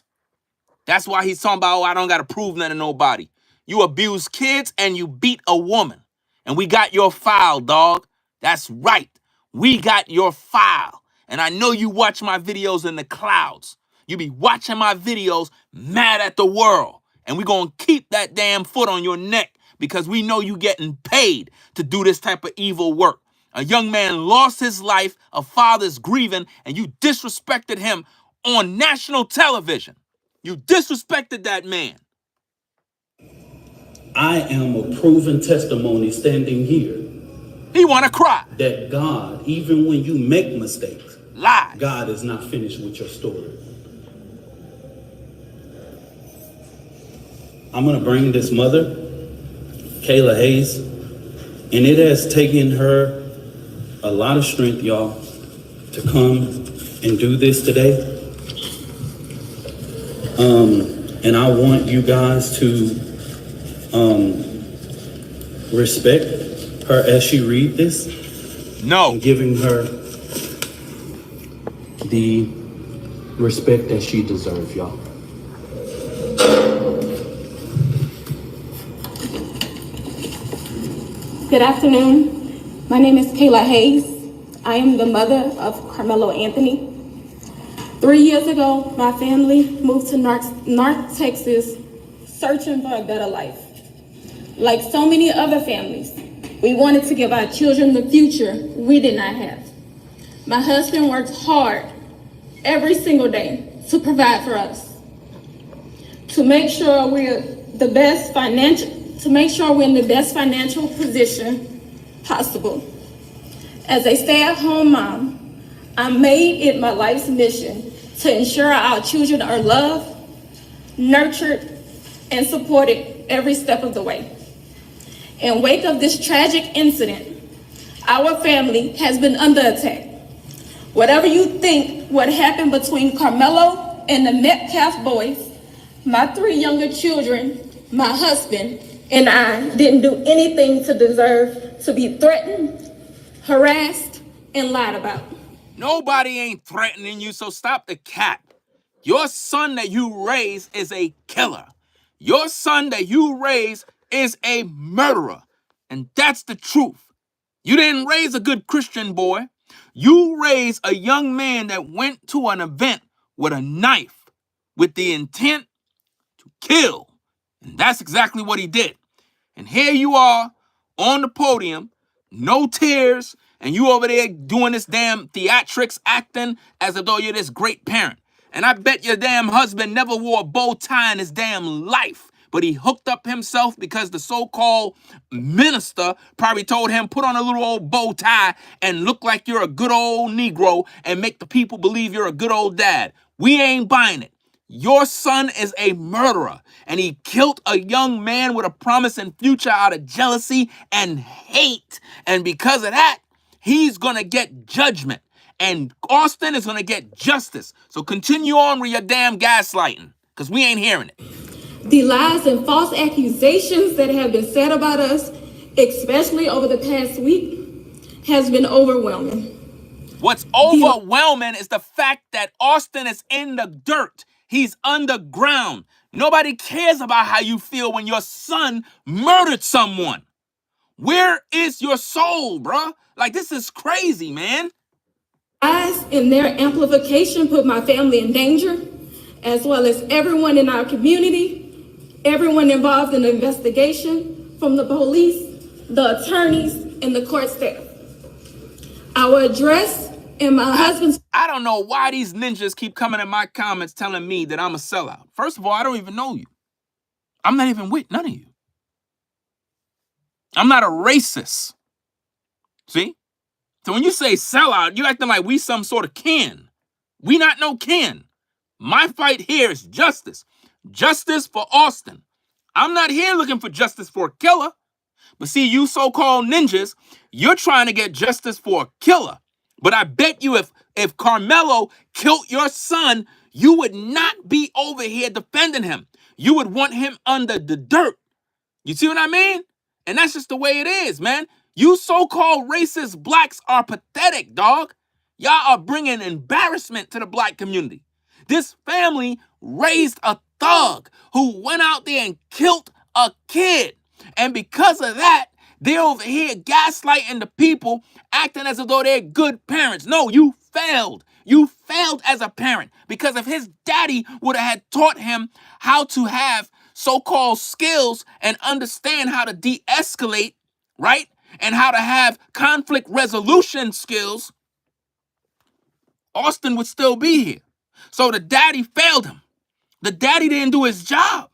That's why he's talking about, oh, I don't got to prove nothing to nobody. You abuse kids and you beat a woman. And we got your file, dog. That's right. We got your file. And I know you watch my videos in the clouds. You be watching my videos mad at the world. And we going to keep that damn foot on your neck because we know you getting paid to do this type of evil work. A young man lost his life, a father's grieving, and you disrespected him on national television. You disrespected that man. I am a proven testimony standing here He want to cry. that God, even when you make mistakes, Lies. God is not finished with your story. I'm gonna bring this mother, Kayla Hayes, and it has taken her a lot of strength, y'all, to come and do this today. And I want you guys to respect her as she read this. No. And giving her the respect that she deserves, y'all. Good afternoon. My name is Kayla Hayes. I am the mother of Karmelo Anthony. 3 years ago, my family moved to North Texas searching for a better life. Like so many other families, we wanted to give our children the future we did not have. My husband worked hard every single day to provide for us, to make sure we're in the best financial position possible. As a stay-at-home mom, I made it my life's mission to ensure our children are loved, nurtured, and supported every step of the way. In wake of this tragic incident, our family has been under attack. Whatever you think what happened between Karmelo and the Metcalf boys, my 3 younger children, my husband, and I didn't do anything to deserve to be threatened, harassed, and lied about. Nobody ain't threatening you, so stop the cap. Your son that you raise is a killer. Your son that you raise is a murderer. And that's the truth. You didn't raise a good Christian boy. You raised a young man that went to an event with a knife with the intent to kill. And that's exactly what he did. And here you are on the podium no tears, and you over there doing this damn theatrics acting as though you're this great parent. And I bet your damn husband never wore a bow tie in his damn life, but he hooked up himself because the so-called minister probably told him, put on a little old bow tie and look like you're a good old Negro and make the people believe you're a good old dad. We ain't buying it. Your son is a murderer, and he killed a young man with a promising future out of jealousy and hate. And because of that, he's going to get judgment. And Austin is going to get justice. So continue on with your damn gaslighting, because we ain't hearing it. The lies and false accusations that have been said about us, especially over the past week, has been overwhelming. What's overwhelming is the fact that Austin is in the dirt. He's underground. Nobody cares about how you feel when your son murdered someone. Where is your soul, bruh? Like, this is crazy, man. Lies and their amplification put my family in danger, as well as everyone in our community, everyone involved in the investigation, from the police, the attorneys, and the court staff. Our address and my husband's... I don't know why these ninjas keep coming in my comments telling me that I'm a sellout. First of all, I don't even know you. I'm not even with none of you. I'm not a racist. See? So when you say sellout, you acting like we some sort of kin. We not no kin. My fight here is justice. Justice for Austin. I'm not here looking for justice for a killer. But see, you so-called ninjas, you're trying to get justice for a killer. But I bet you if Karmelo killed your son, you would not be over here defending him. You would want him under the dirt. You see what I mean? And that's just the way it is, man. You so-called racist blacks are pathetic, dog. Y'all are bringing embarrassment to the black community. This family raised a thug who went out there and killed a kid. And because of that, they're over here gaslighting the people, acting as though they're good parents. No, you failed. You failed as a parent, because if his daddy would have had taught him how to have so-called skills and understand how to de-escalate, right? And how to have conflict resolution skills, Austin would still be here. So the daddy failed him. The daddy didn't do his job.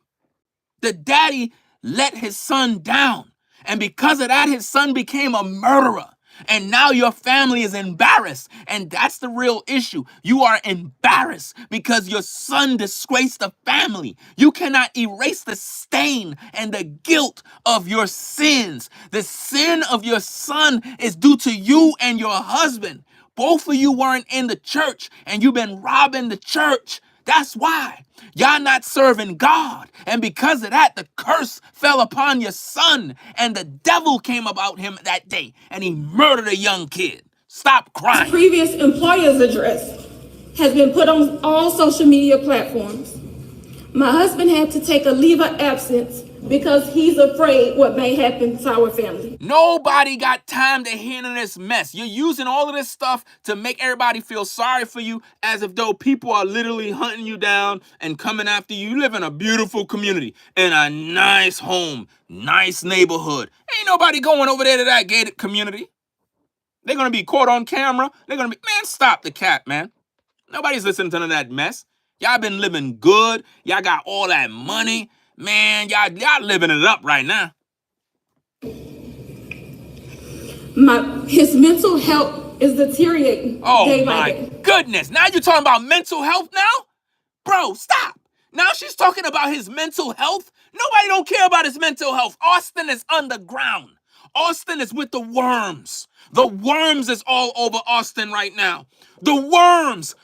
The daddy let his son down. And because of that, his son became a murderer. And now your family is embarrassed. And that's the real issue. You are embarrassed because your son disgraced the family. You cannot erase the stain and the guilt of your sins. The sin of your son is due to you and your husband. Both of you weren't in the church, and you've been robbing the church. That's why. Y'all not serving God. And because of that, the curse fell upon your son, and the devil came about him that day, and he murdered a young kid. Stop crying. Previous employer's address has been put on all social media platforms. My husband had to take a leave of absence because he's afraid what may happen to our family. Nobody got time to handle this mess. You're using all of this stuff to make everybody feel sorry for you, as if though people are literally hunting you down and coming after you. You live in a beautiful community, in a nice home, nice neighborhood. Ain't nobody going over there to that gated community. They're going to be caught on camera. They're going to be, man, stop the cap, man. Nobody's listening to none of that mess. Y'all been living good. Y'all got all that money. Man, y'all living it up right now. His mental health is deteriorating day by day. Oh my goodness. Now you're talking about mental health now? Bro, stop. Now she's talking about his mental health. Nobody don't care about his mental health. Austin is underground. Austin is with the worms. The worms is all over Austin right now. The worms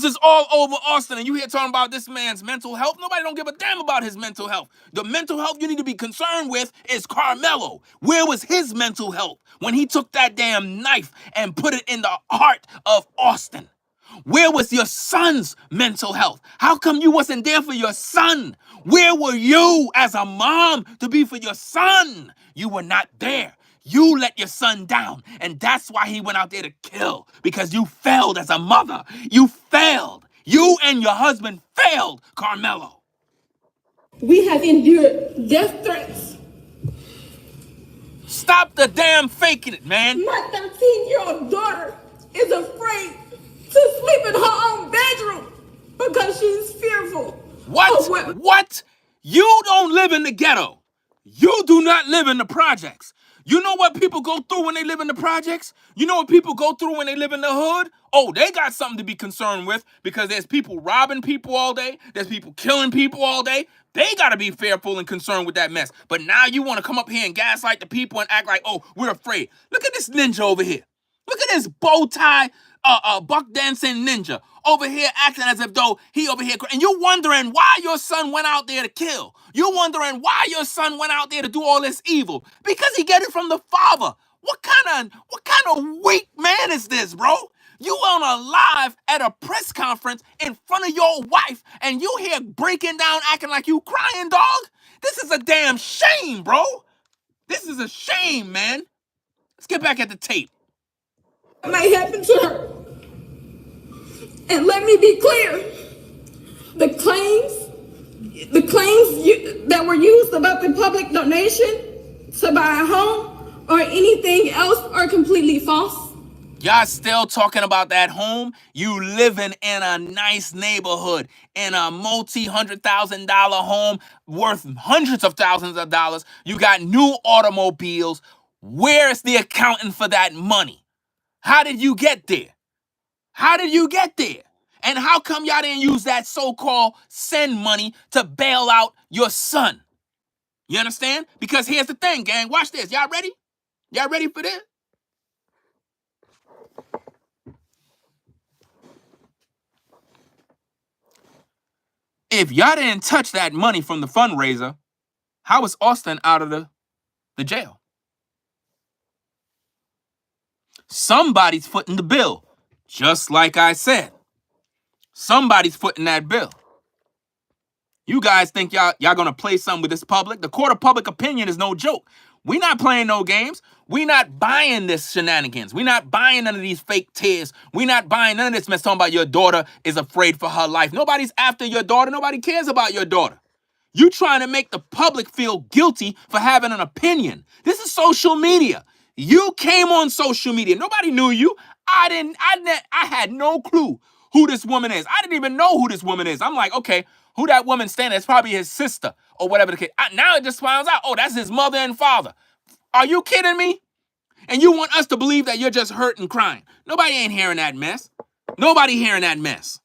is all over Austin. And you here talking about this man's mental health? Nobody don't give a damn about his mental health. The mental health you need to be concerned with is Karmelo. Where was his mental health when he took that damn knife and put it in the heart of Austin? Where was your son's mental health? How come you wasn't there for your son? Where were you as a mom to be for your son? You were not there. You let your son down, and that's why he went out there to kill, because you failed as a mother. You failed. You and your husband failed, Karmelo. We have endured death threats, Stop the damn faking it, man. My 13-year-old daughter is afraid to sleep in her own bedroom because she's fearful of what. What? You don't live in the ghetto. You do not live in the projects. You know what people go through when they live in the projects? You know what people go through when they live in the hood? Oh, they got something to be concerned with because there's people robbing people all day. There's people killing people all day. They got to be fearful and concerned with that mess. But now you want to come up here and gaslight the people and act like, oh, we're afraid. Look at this ninja over here. Look at this bow tie, buck dancing ninja over here acting as if though he over here. And you're wondering why your son went out there to kill. You're wondering why your son went out there to do all this evil. Because he get it from the father. What kind of weak man is this, bro? You on a live at a press conference in front of your wife and you here breaking down acting like you crying, dog? This is a damn shame, bro. This is a shame, man. Let's get back at the tape. May happen to her. And let me be clear, the claims that were used about the public donation to buy a home or anything else are completely false. Y'all still talking about that home? You living in a nice neighborhood, in a multi-$100,000 home worth hundreds of thousands of dollars. You got new automobiles. Where's the accounting for that money? How did you get there? How did you get there? And how come y'all didn't use that so-called send money to bail out your son? You understand? Because here's the thing, gang. Watch this. Y'all ready? Y'all ready for this? If y'all didn't touch that money from the fundraiser, how is Austin out of the jail? Somebody's footing the bill. Just like I said. Somebody's footing that bill. You guys think y'all gonna play something with this public? The court of public opinion is no joke. We not playing no games. We not buying this shenanigans. We not buying none of these fake tears. We not buying none of this mess talking about your daughter is afraid for her life. Nobody's after your daughter. Nobody cares about your daughter. You trying to make the public feel guilty for having an opinion. This is social media. You came on social media. Nobody knew you. I had no clue who this woman is. I didn't even know who this woman is. I'm like, okay, who that woman standing? It's probably his sister or whatever the case. Now it just finds out, oh, that's his mother and father. Are you kidding me? And you want us to believe that you're just hurt and crying. Nobody ain't hearing that mess. Nobody hearing that mess.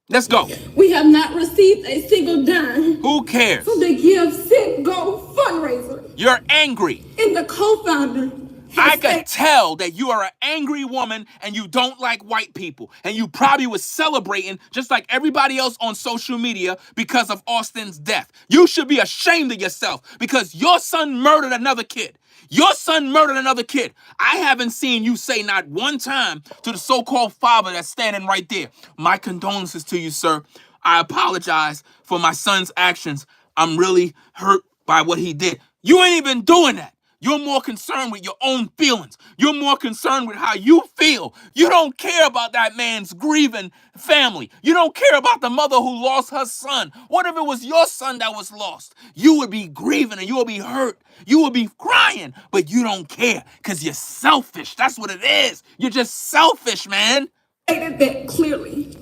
Let's go. We have not received a single dime. Who cares? From the Give, Send, Go fundraiser. You're angry. And the co-founder. I could tell that you are an angry woman and you don't like white people. And you probably was celebrating just like everybody else on social media because of Austin's death. You should be ashamed of yourself because your son murdered another kid. Your son murdered another kid. I haven't seen you say not one time to the so-called father that's standing right there, my condolences to you, sir. I apologize for my son's actions. I'm really hurt by what he did. You ain't even doing that. You're more concerned with your own feelings. You're more concerned with how you feel. You don't care about that man's grieving family. You don't care about the mother who lost her son. What if it was your son that was lost? You would be grieving and you would be hurt. You would be crying, but you don't care because you're selfish. That's what it is. You're just selfish, man. Stated that clearly.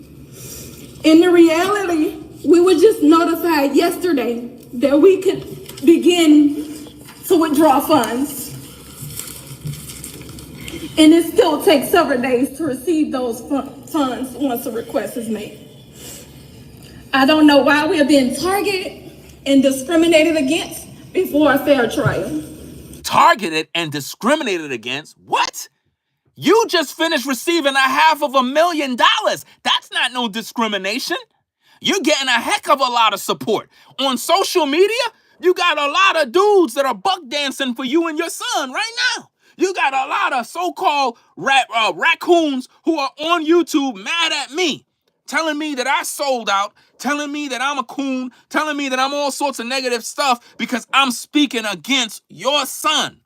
In the reality, we were just notified yesterday that we could begin to withdraw funds. And it still takes several days to receive those funds once a request is made. I don't know why we are being targeted and discriminated against before a fair trial. Targeted and discriminated against? What? You just finished receiving $500,000. That's not no discrimination. You're getting a heck of a lot of support. On social media, you got a lot of dudes that are buck dancing for you and your son right now. You got a lot of so-called raccoons who are on YouTube mad at me, telling me that I sold out, telling me that I'm a coon, telling me that I'm all sorts of negative stuff because I'm speaking against your son.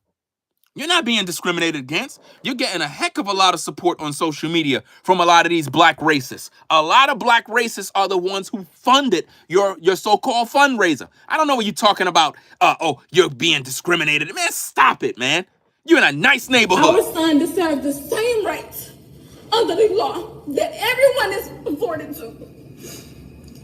You're not being discriminated against. You're getting a heck of a lot of support on social media from a lot of these black racists. A lot of black racists are the ones who funded your so-called fundraiser. I don't know what you're talking about. Oh, you're being discriminated. Man, stop it, man. You're in a nice Our neighborhood. son deserves the same rights under the law that everyone is afforded to.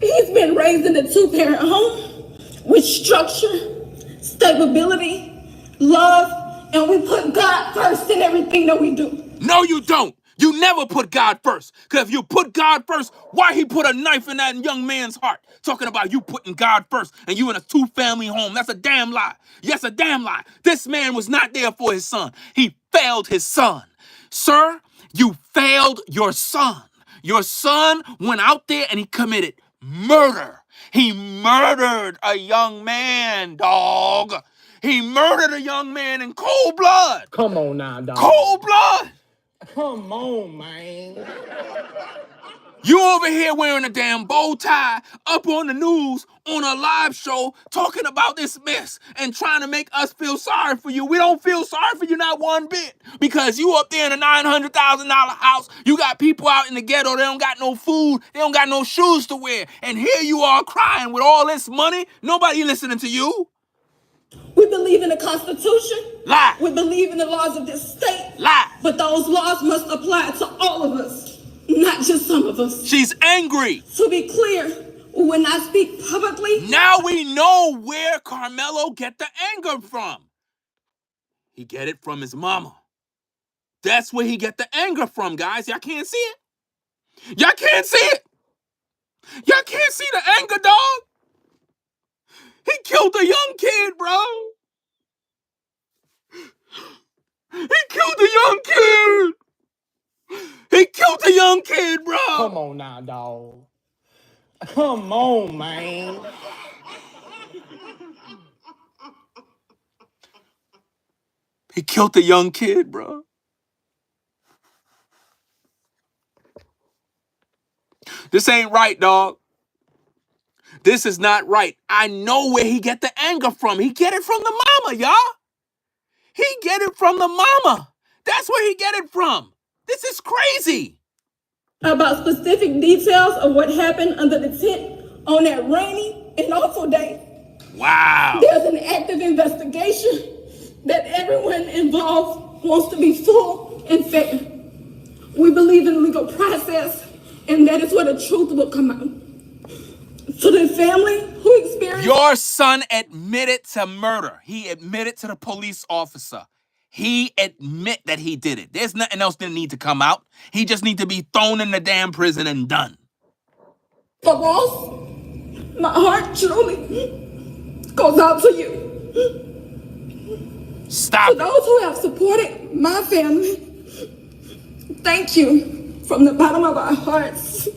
He's been raised in a two-parent home with structure, stability, love, and we put God first in everything that we do. No, you don't. You never put God first. Because if you put God first, why he put a knife in that young man's heart? Talking about you putting God first and you in a two-family home. That's a damn lie. Yes, a damn lie. This man was not there for his son. He failed his son. Sir, you failed your son. Your son went out there and he committed murder. He murdered a young man, dog. He murdered a young man in cold blood. Come on now, dog. Cold blood. Come on, man. You over here wearing a damn bow tie up on the news on a live show talking about this mess and trying to make us feel sorry for you. We don't feel sorry for you not one bit because you up there in a $900,000 house. You got people out in the ghetto. They don't got no food. They don't got no shoes to wear. And here you are crying with all this money. Nobody listening to you. We believe in the Constitution. Lie. We believe in the laws of this state. Lie. But those laws must apply to all of us, not just some of us. She's angry. To be clear, when I speak publicly, Now we know where Karmelo get the anger from. He get it from his mama. That's where he get the anger from, guys. Y'all can't see it. Y'all can't see it. Y'all can't see the anger, dog. He killed a young kid, bro. He killed a young kid. He killed a young kid, bro. Come on now, dog. Come on, man. He killed a young kid, bro. This ain't right, dog. This is not right. I know where he get the anger from. He get it from the mama, y'all. He get it from the mama. That's where he get it from. This is crazy. about specific details of what happened under the tent on that rainy and awful day. Wow. There's an active investigation that everyone involved wants to be full and fair. We believe in the legal process, and that is where the truth will come out. To the family who experienced... Your son admitted to murder. He admitted to the police officer. He admit that he did it. There's nothing else that need to come out. He just need to be thrown in the damn prison and done. But Ross, my heart truly goes out to you. Stop To it. those who have supported my family, thank you from the bottom of our hearts.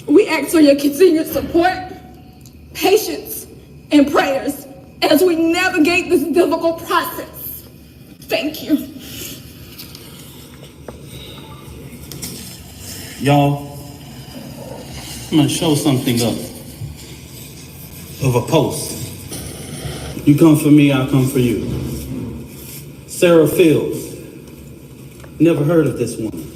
We ask for your continued support, patience, and prayers as we navigate this difficult process. Thank you. Y'all, I'm gonna show something up of a post. You come for me, I'll come for you. Sarah Fields. Never heard of this woman.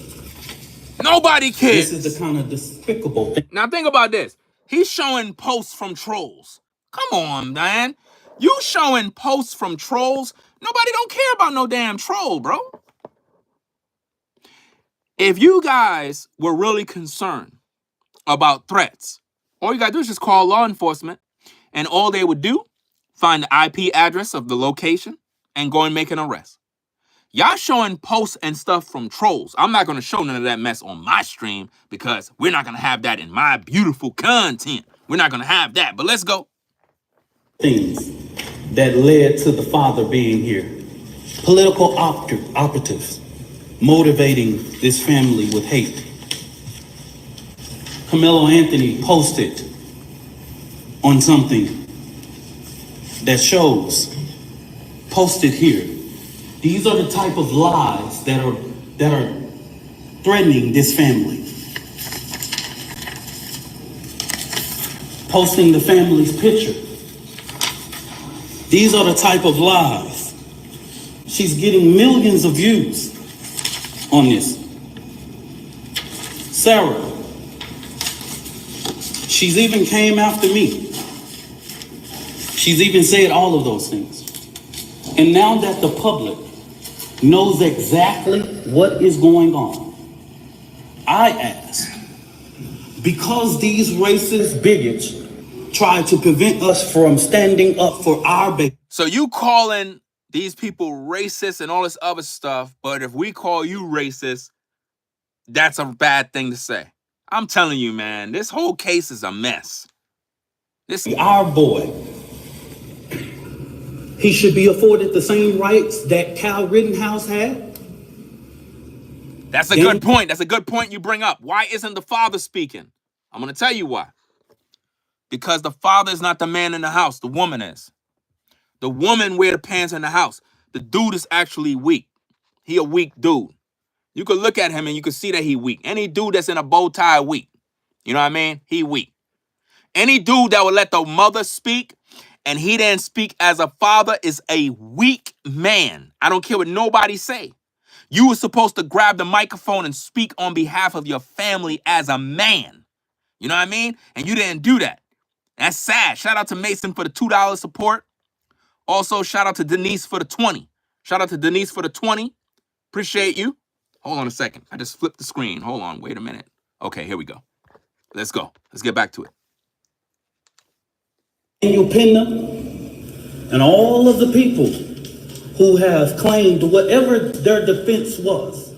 Nobody cares. This is the kind of despicable thing. Now think about this. He's showing posts from trolls. Come on, man. You showing posts from trolls? Nobody don't care about no damn troll, bro. If you guys were really concerned about threats, all you gotta do is just call law enforcement, and all they would do, find the IP address of the location and go and make an arrest. Y'all showing posts and stuff from trolls. I'm not gonna show none of that mess on my stream because we're not gonna have that in my beautiful content. We're not gonna have that, but let's go. Things that led to the father being here. Political operatives motivating this family with hate. Carmelo Anthony posted on something that shows, posted here. These are the type of lies that are threatening this family. Posting the family's picture. These are the type of lies She's getting millions of views on this. Sarah, she's even came after me. She's even said all of those things. And now that the public knows exactly what is going on, I ask, because these racist bigots try to prevent us from standing up for our base. So you calling these people racist and all this other stuff, but if we call you racist, that's a bad thing to say. I'm telling you, man, this whole case is a mess. Our boy, he should be afforded the same rights that Kyle Rittenhouse had. That's a good point. That's a good point you bring up. Why isn't the father speaking? I'm going to tell you why. Because the father is not the man in the house. The woman is. The woman wear the pants in the house. The dude is actually weak. He a weak dude. You could look at him and you can see that he weak. Any dude that's in a bow tie weak. You know what I mean? He weak. Any dude that would let the mother speak and he didn't speak as a father is a weak man. I don't care what nobody say. You were supposed to grab the microphone and speak on behalf of your family as a man. You know what I mean? And you didn't do that. That's sad. Shout out to Mason for the $2 support. Also, shout out to Denise for the 20. Shout out to Denise for the 20. Appreciate you. Hold on a second. I just flipped the screen. Hold on. Wait a minute. Okay, here we go. Let's go. Let's get back to it. And you pin them, and all of the people who have claimed whatever their defense was,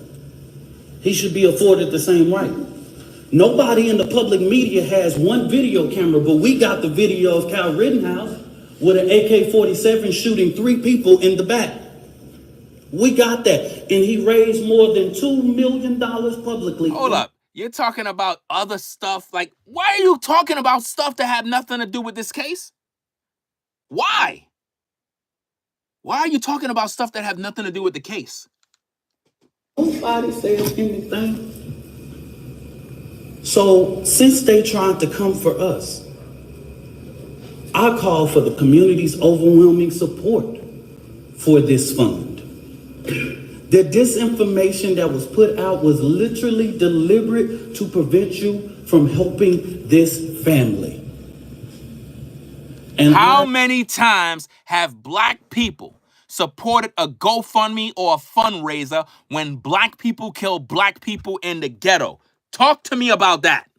he should be afforded the same right. Nobody in the public media has one video camera, but we got the video of Kyle Rittenhouse with an AK-47 shooting 3 people in the back. We got that. And he raised more than $2 million publicly. Hold up. You're talking about other stuff. Like, why are you talking about stuff that have nothing to do with this case? Why? Why are you talking about stuff that have nothing to do with the case? Nobody says anything. So since they tried to come for us, I call for the community's overwhelming support for this fund. The disinformation that was put out was literally deliberate to prevent you from helping this family. And how many times have black people supported a GoFundMe or a fundraiser when black people kill black people in the ghetto? Talk to me about that.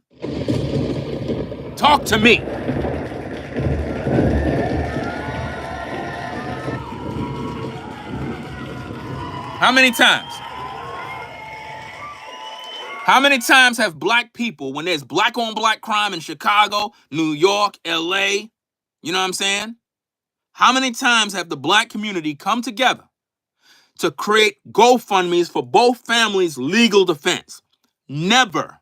Talk to me. How many times? How many times have black people, when there's black on black crime in Chicago, New York, LA, you know what I'm saying? How many times have the black community come together to create GoFundMes for both families' legal defense? Never.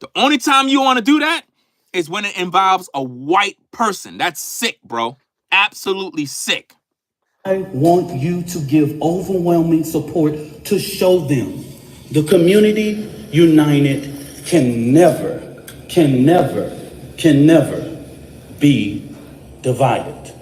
The only time you want to do that is when it involves a white person. That's sick, bro. Absolutely sick. I want you to give overwhelming support to show them the community united can never be divided.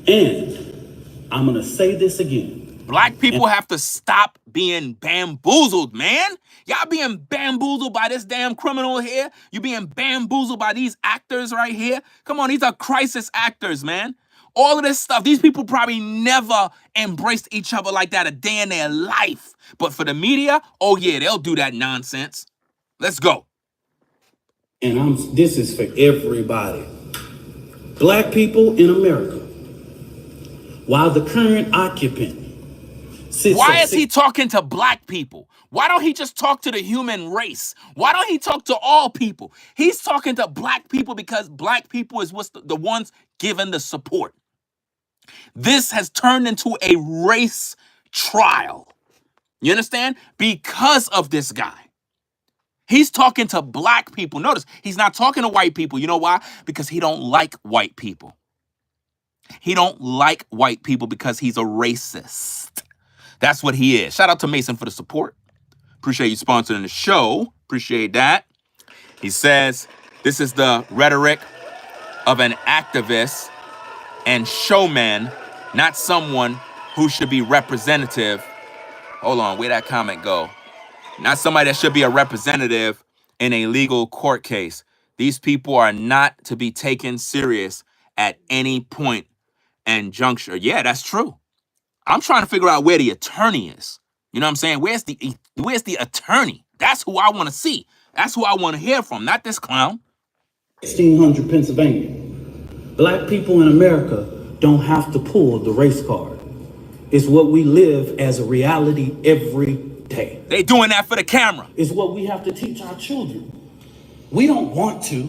And I'm going to say this again. Black people have to stop being bamboozled, man. Y'all being bamboozled by this damn criminal here. You being bamboozled by these actors right here. Come on, these are crisis actors, man. All of this stuff, these people probably never embraced each other like that a day in their life. But for the media, oh yeah, they'll do that nonsense. Let's go. And this is for everybody. Black people in America, while the current occupant sits. Why is he talking to black people? Why don't he just talk to the human race? Why don't he talk to all people? He's talking to black people because black people is what's the ones giving the support. This has turned into a race trial. You understand? Because of this guy. He's talking to black people. Notice, he's not talking to white people. You know why? Because he don't like white people. He don't like white people because he's a racist. That's what he is. Shout out to Mason for the support. Appreciate you sponsoring the show. Appreciate that. He says, this is the rhetoric of an activist and showman, not someone who should be representative. Hold on, where'd that comment go? Not somebody that should be a representative in a legal court case. These people are not to be taken serious at any point and juncture. Yeah, that's true. I'm trying to figure out where the attorney is. You know what I'm saying? Where's the attorney? That's who I want to see. That's who I want to hear from, not this clown. 1600 Pennsylvania. Black people in America don't have to pull the race card. It's what we live as a reality every day. They doing that for the camera. It's what we have to teach our children. We don't want to,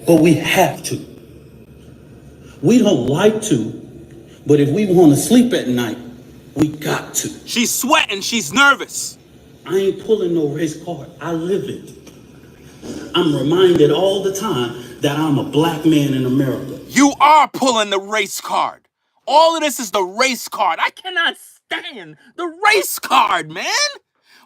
but we have to. We don't like to, but if we want to sleep at night, we got to. She's sweating. She's nervous. I ain't pulling no race card. I live it. I'm reminded all the time that I'm a black man in America. You are pulling the race card. All of this is the race card. I cannot stand the race card, man.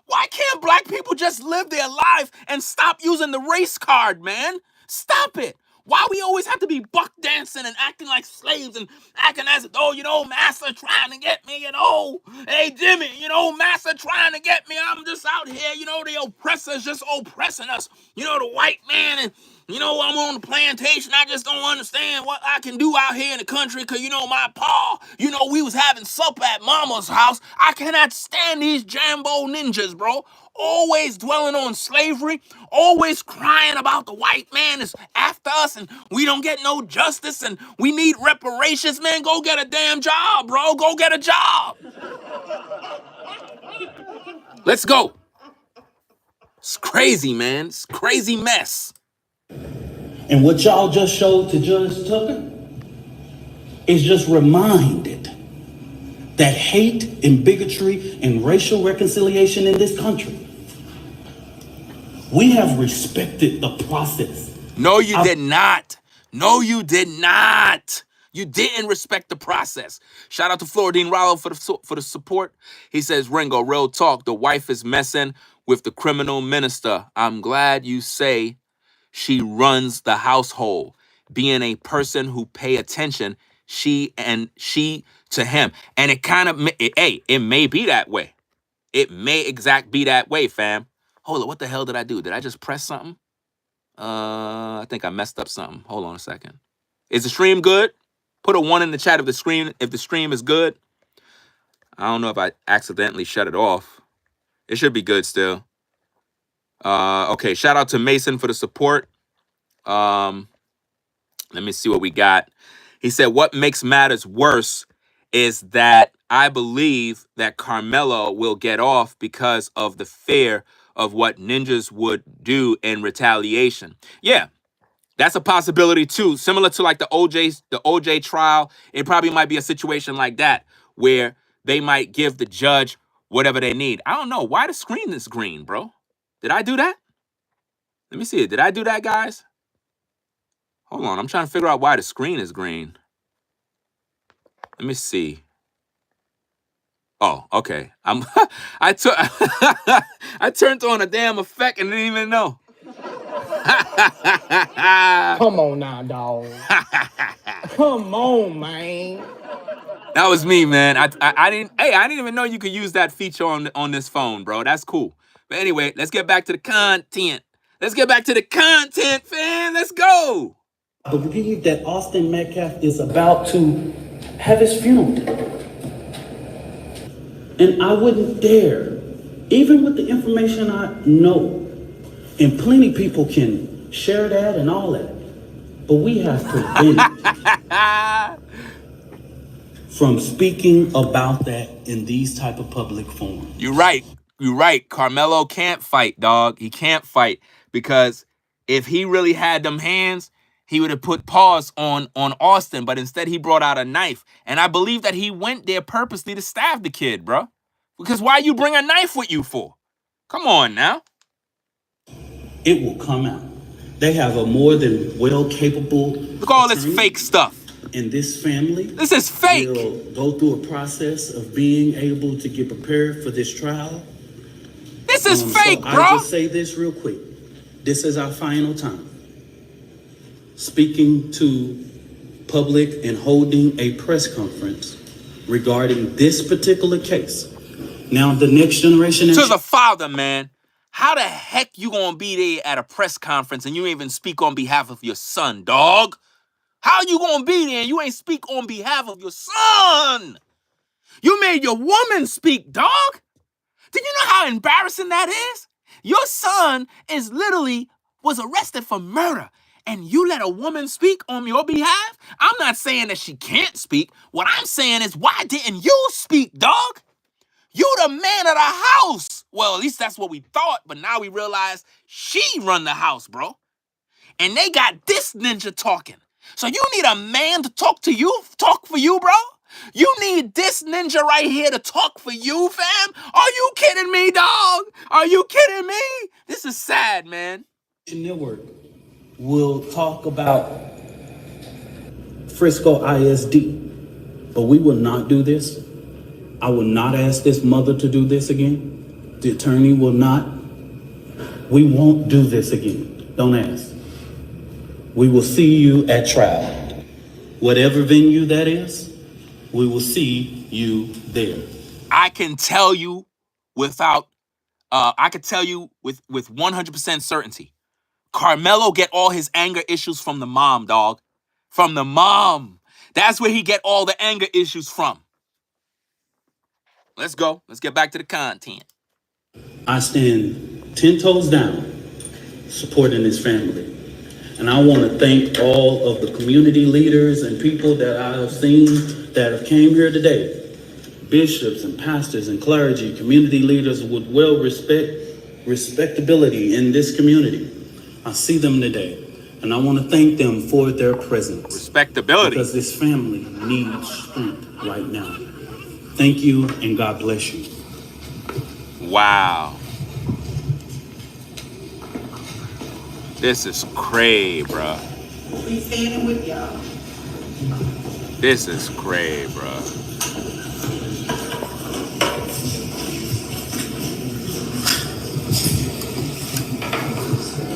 Why can't black people just live their life and stop using the race card, man? Stop it. Why we always have to be buck dancing and acting like slaves and acting as, oh, you know, master trying to get me, you know, hey, Jimmy, you know, master trying to get me. I'm just out here, you know, the oppressors just oppressing us. You know, the white man and, you know, I'm on the plantation. I just don't understand what I can do out here in the country because, you know, my pa, you know, we was having supper at mama's house. I cannot stand these Jambo ninjas, bro. Always dwelling on slavery, always crying about the white man is after us and we don't get no justice and we need reparations. Man, go get a damn job, bro. Go get a job. Let's go. It's crazy, man. It's a crazy mess. And what y'all just showed to Judge Tucker is just reminded that hate and bigotry and racial reconciliation in this country, we have respected the process. No, you did not. No, you did not. You didn't respect the process. Shout out to Floridine Rollo for the support. He says, Ringo, real talk. The wife is messing with the criminal minister. I'm glad you say she runs the household. Being a person who pay attention, she to him. And it kind of, it may be that way. It may be that way, fam. Hold on, what the hell did I do? Did I just press something? I think I messed up something. Hold on a second. Is the stream good? Put a 1 in the chat if the stream is good. I don't know if I accidentally shut it off. It should be good still. Okay, shout out to Mason for the support. Let me see what we got. He said, what makes matters worse is that I believe that Karmelo will get off because of the fear of what ninjas would do in retaliation. Yeah, that's a possibility too. Similar to like the OJ trial, it probably might be a situation like that where they might give the judge whatever they need. I don't know. Why the screen is green, bro? Did I do that? Let me see it. Did I do that, guys? Hold on. I'm trying to figure out why the screen is green. Let me see. Oh, okay. I turned on a damn effect and didn't even know. Come on now, dog. Come on, man. That was me, man. I didn't even know you could use that feature on this phone, bro. That's cool. But anyway, let's get back to the content. Let's get back to the content, fam. Let's go. I believe that Austin Metcalf is about to have his funeral. And I wouldn't dare, even with the information I know, and plenty people can share that and all that, but we have prevented from speaking about that in these type of public forums. You're right. You're right. Karmelo can't fight, dog. He can't fight because if he really had them hands, he would have put pause on Austin, but instead he brought out a knife. And I believe that he went there purposely to stab the kid, bro. Because why you bring a knife with you for? Come on now. It will come out. They have a more than well-capable Look at all this fake stuff. In this family. This is fake. We'll go through a process of being able to get prepared for this trial. This is fake, so bro. I'll just say this real quick. This is our final time speaking to public and holding a press conference regarding this particular case. Now, the next generation... To the father, man. How the heck you gonna be there at a press conference and you ain't even speak on behalf of your son, dog? How you gonna be there and you ain't speak on behalf of your son? You made your woman speak, dog. Did you know how embarrassing that is? Your son was arrested for murder, and you let a woman speak on your behalf? I'm not saying that she can't speak. What I'm saying is, why didn't you speak, dog? You the man of the house. Well, at least that's what we thought, but now we realize she run the house, bro. And they got this ninja talking. So you need a man to talk for you, bro? You need this ninja right here to talk for you, fam? Are you kidding me, dog? Are you kidding me? This is sad, man. Network will talk about Frisco ISD, but we will not do this. I will not ask this mother to do this again. The attorney will not. We won't do this again. Don't ask. We will see you at trial. Whatever venue that is, we will see you there. I can tell you with 100% certainty. Karmelo get all his anger issues from the mom, dog. From the mom. That's where he get all the anger issues from. Let's go. Let's get back to the content. I stand 10 toes down supporting this family. And I want to thank all of the community leaders and people that I have seen that have came here today. Bishops and pastors and clergy, community leaders with respectability in this community. I see them today. And I want to thank them for their presence. Respectability. Because this family needs strength right now. Thank you and God bless you. Wow. This is cray, bro. We standing with y'all. This is cray, bro.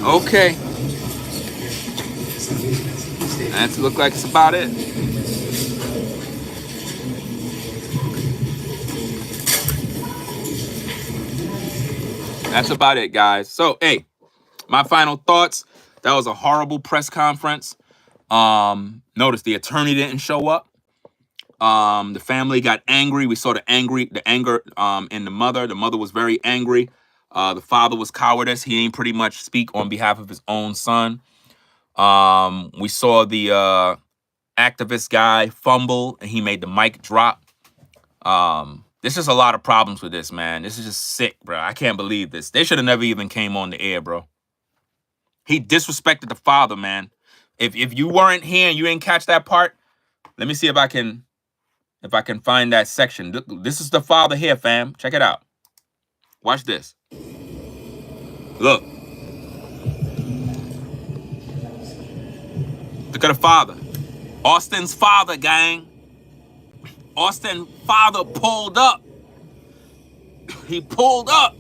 Okay. That looks like it's about it. That's about it, guys. So, hey, my final thoughts. That was a horrible press conference. Notice the attorney didn't show up. The family got angry. We saw the anger in the mother. The mother was very angry. The father was cowardice. He ain't pretty much speak on behalf of his own son. We saw the activist guy fumble and he made the mic drop. There's just a lot of problems with this, man. This is just sick, bro. I can't believe this. They should have never even came on the air, bro. He disrespected the father, man. If you weren't here and you didn't catch that part, let me see if I can find that section. This is the father here, fam. Check it out. Watch this. Look. Look at the father. Austin's father, gang. Austin's father pulled up. He pulled up.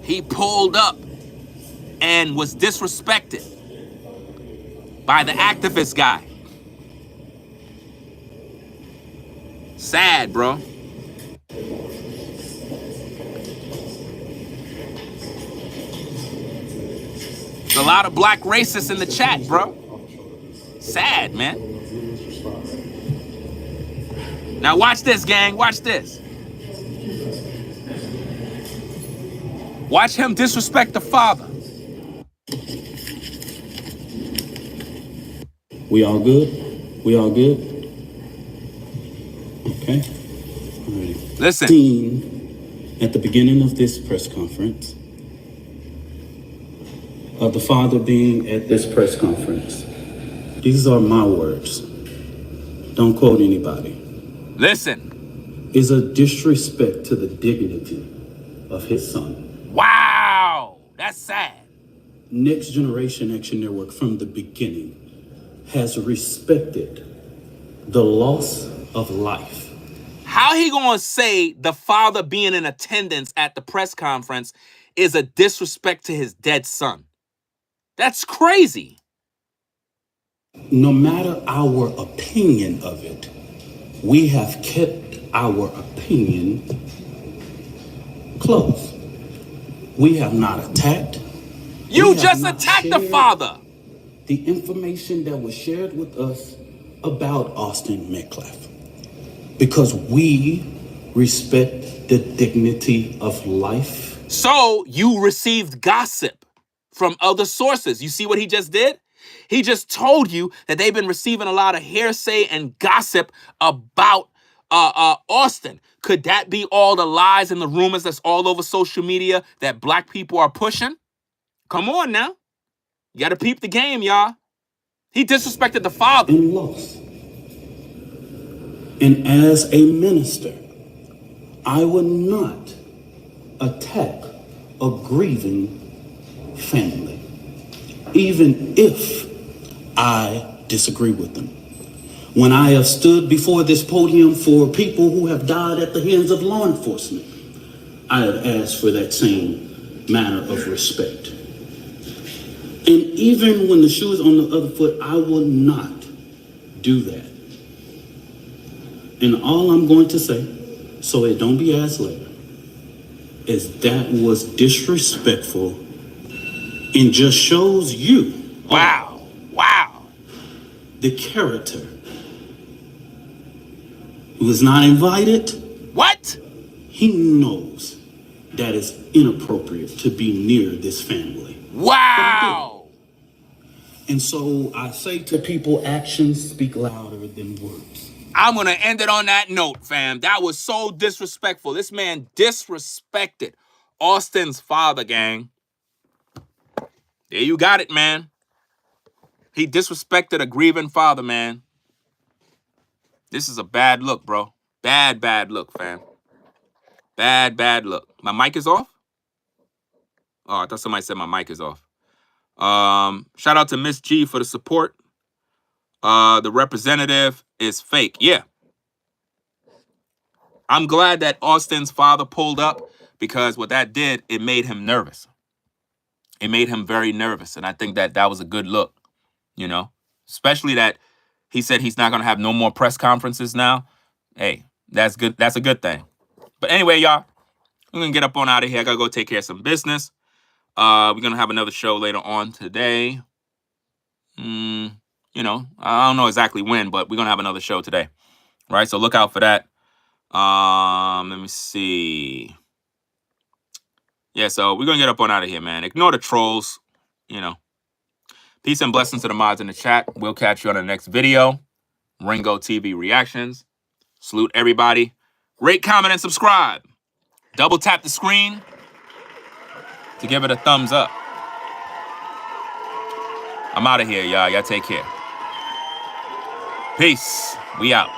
He pulled up and was disrespected by the activist guy. Sad, bro. There's a lot of black racists in the chat, bro. Sad, man. Now watch this, gang. Watch this. Watch him disrespect the father. We all good? We all good? Okay. All right. Listen. Scene at the beginning of this press conference of the father being at this press conference. These are my words. Don't quote anybody. Listen. Is a disrespect to the dignity of his son. Wow. That's sad. Next Generation Action Network from the beginning has respected the loss of life. How he gonna say the father being in attendance at the press conference is a disrespect to his dead son? That's crazy. No matter our opinion of it, we have kept our opinion close. We have not attacked. You We have just not attacked the shared father. the information that was shared with us about Austin Metcalf because we respect the dignity of life. So you received gossip from other sources. You see what he just did? He just told you that they've been receiving a lot of hearsay and gossip about Austin. Could that be all the lies and the rumors that's all over social media that black people are pushing? Come on now. You got to peep the game, y'all. He disrespected the father. And loss. And as a minister, I would not attack a grieving family, even if I disagree with them. When I have stood before this podium for people who have died at the hands of law enforcement, I have asked for that same manner of respect. And even when the shoe is on the other foot, I will not do that. And all I'm going to say, so it don't be asked later, is that was disrespectful and just shows you Wow. Wow. the character who is not invited. What? He knows that it's inappropriate to be near this family. Wow. And so I say to people, actions speak louder than words. I'm going to end it on that note, fam. That was so disrespectful. This man disrespected Austin's father, gang. There you got it, man. He disrespected a grieving father, man. This is a bad look, bro. Bad look, fam. Bad look. My mic is off? Oh, I thought somebody said my mic is off. Shout out to Miss G for the support. The representative is fake. Yeah. I'm glad that Austin's father pulled up because what that did, it made him nervous. It made him very nervous. And I think that that was a good look, you know, especially that he said he's not going to have no more press conferences now. Hey, that's good. That's a good thing. But anyway, y'all, I'm going to get up on out of here. I got to go take care of some business. We're going to have another show later on today. You know, I don't know exactly when, but we're going to have another show today. Right? So look out for that. Let me see. Yeah, so we're going to get up on out of here, man. Ignore the trolls, you know. Peace and blessings to the mods in the chat. We'll catch you on the next video. Ringo TV Reactions. Salute everybody. Rate, comment, and subscribe. Double tap the screen to give it a thumbs up. I'm out of here, y'all. Y'all take care. Peace. We out.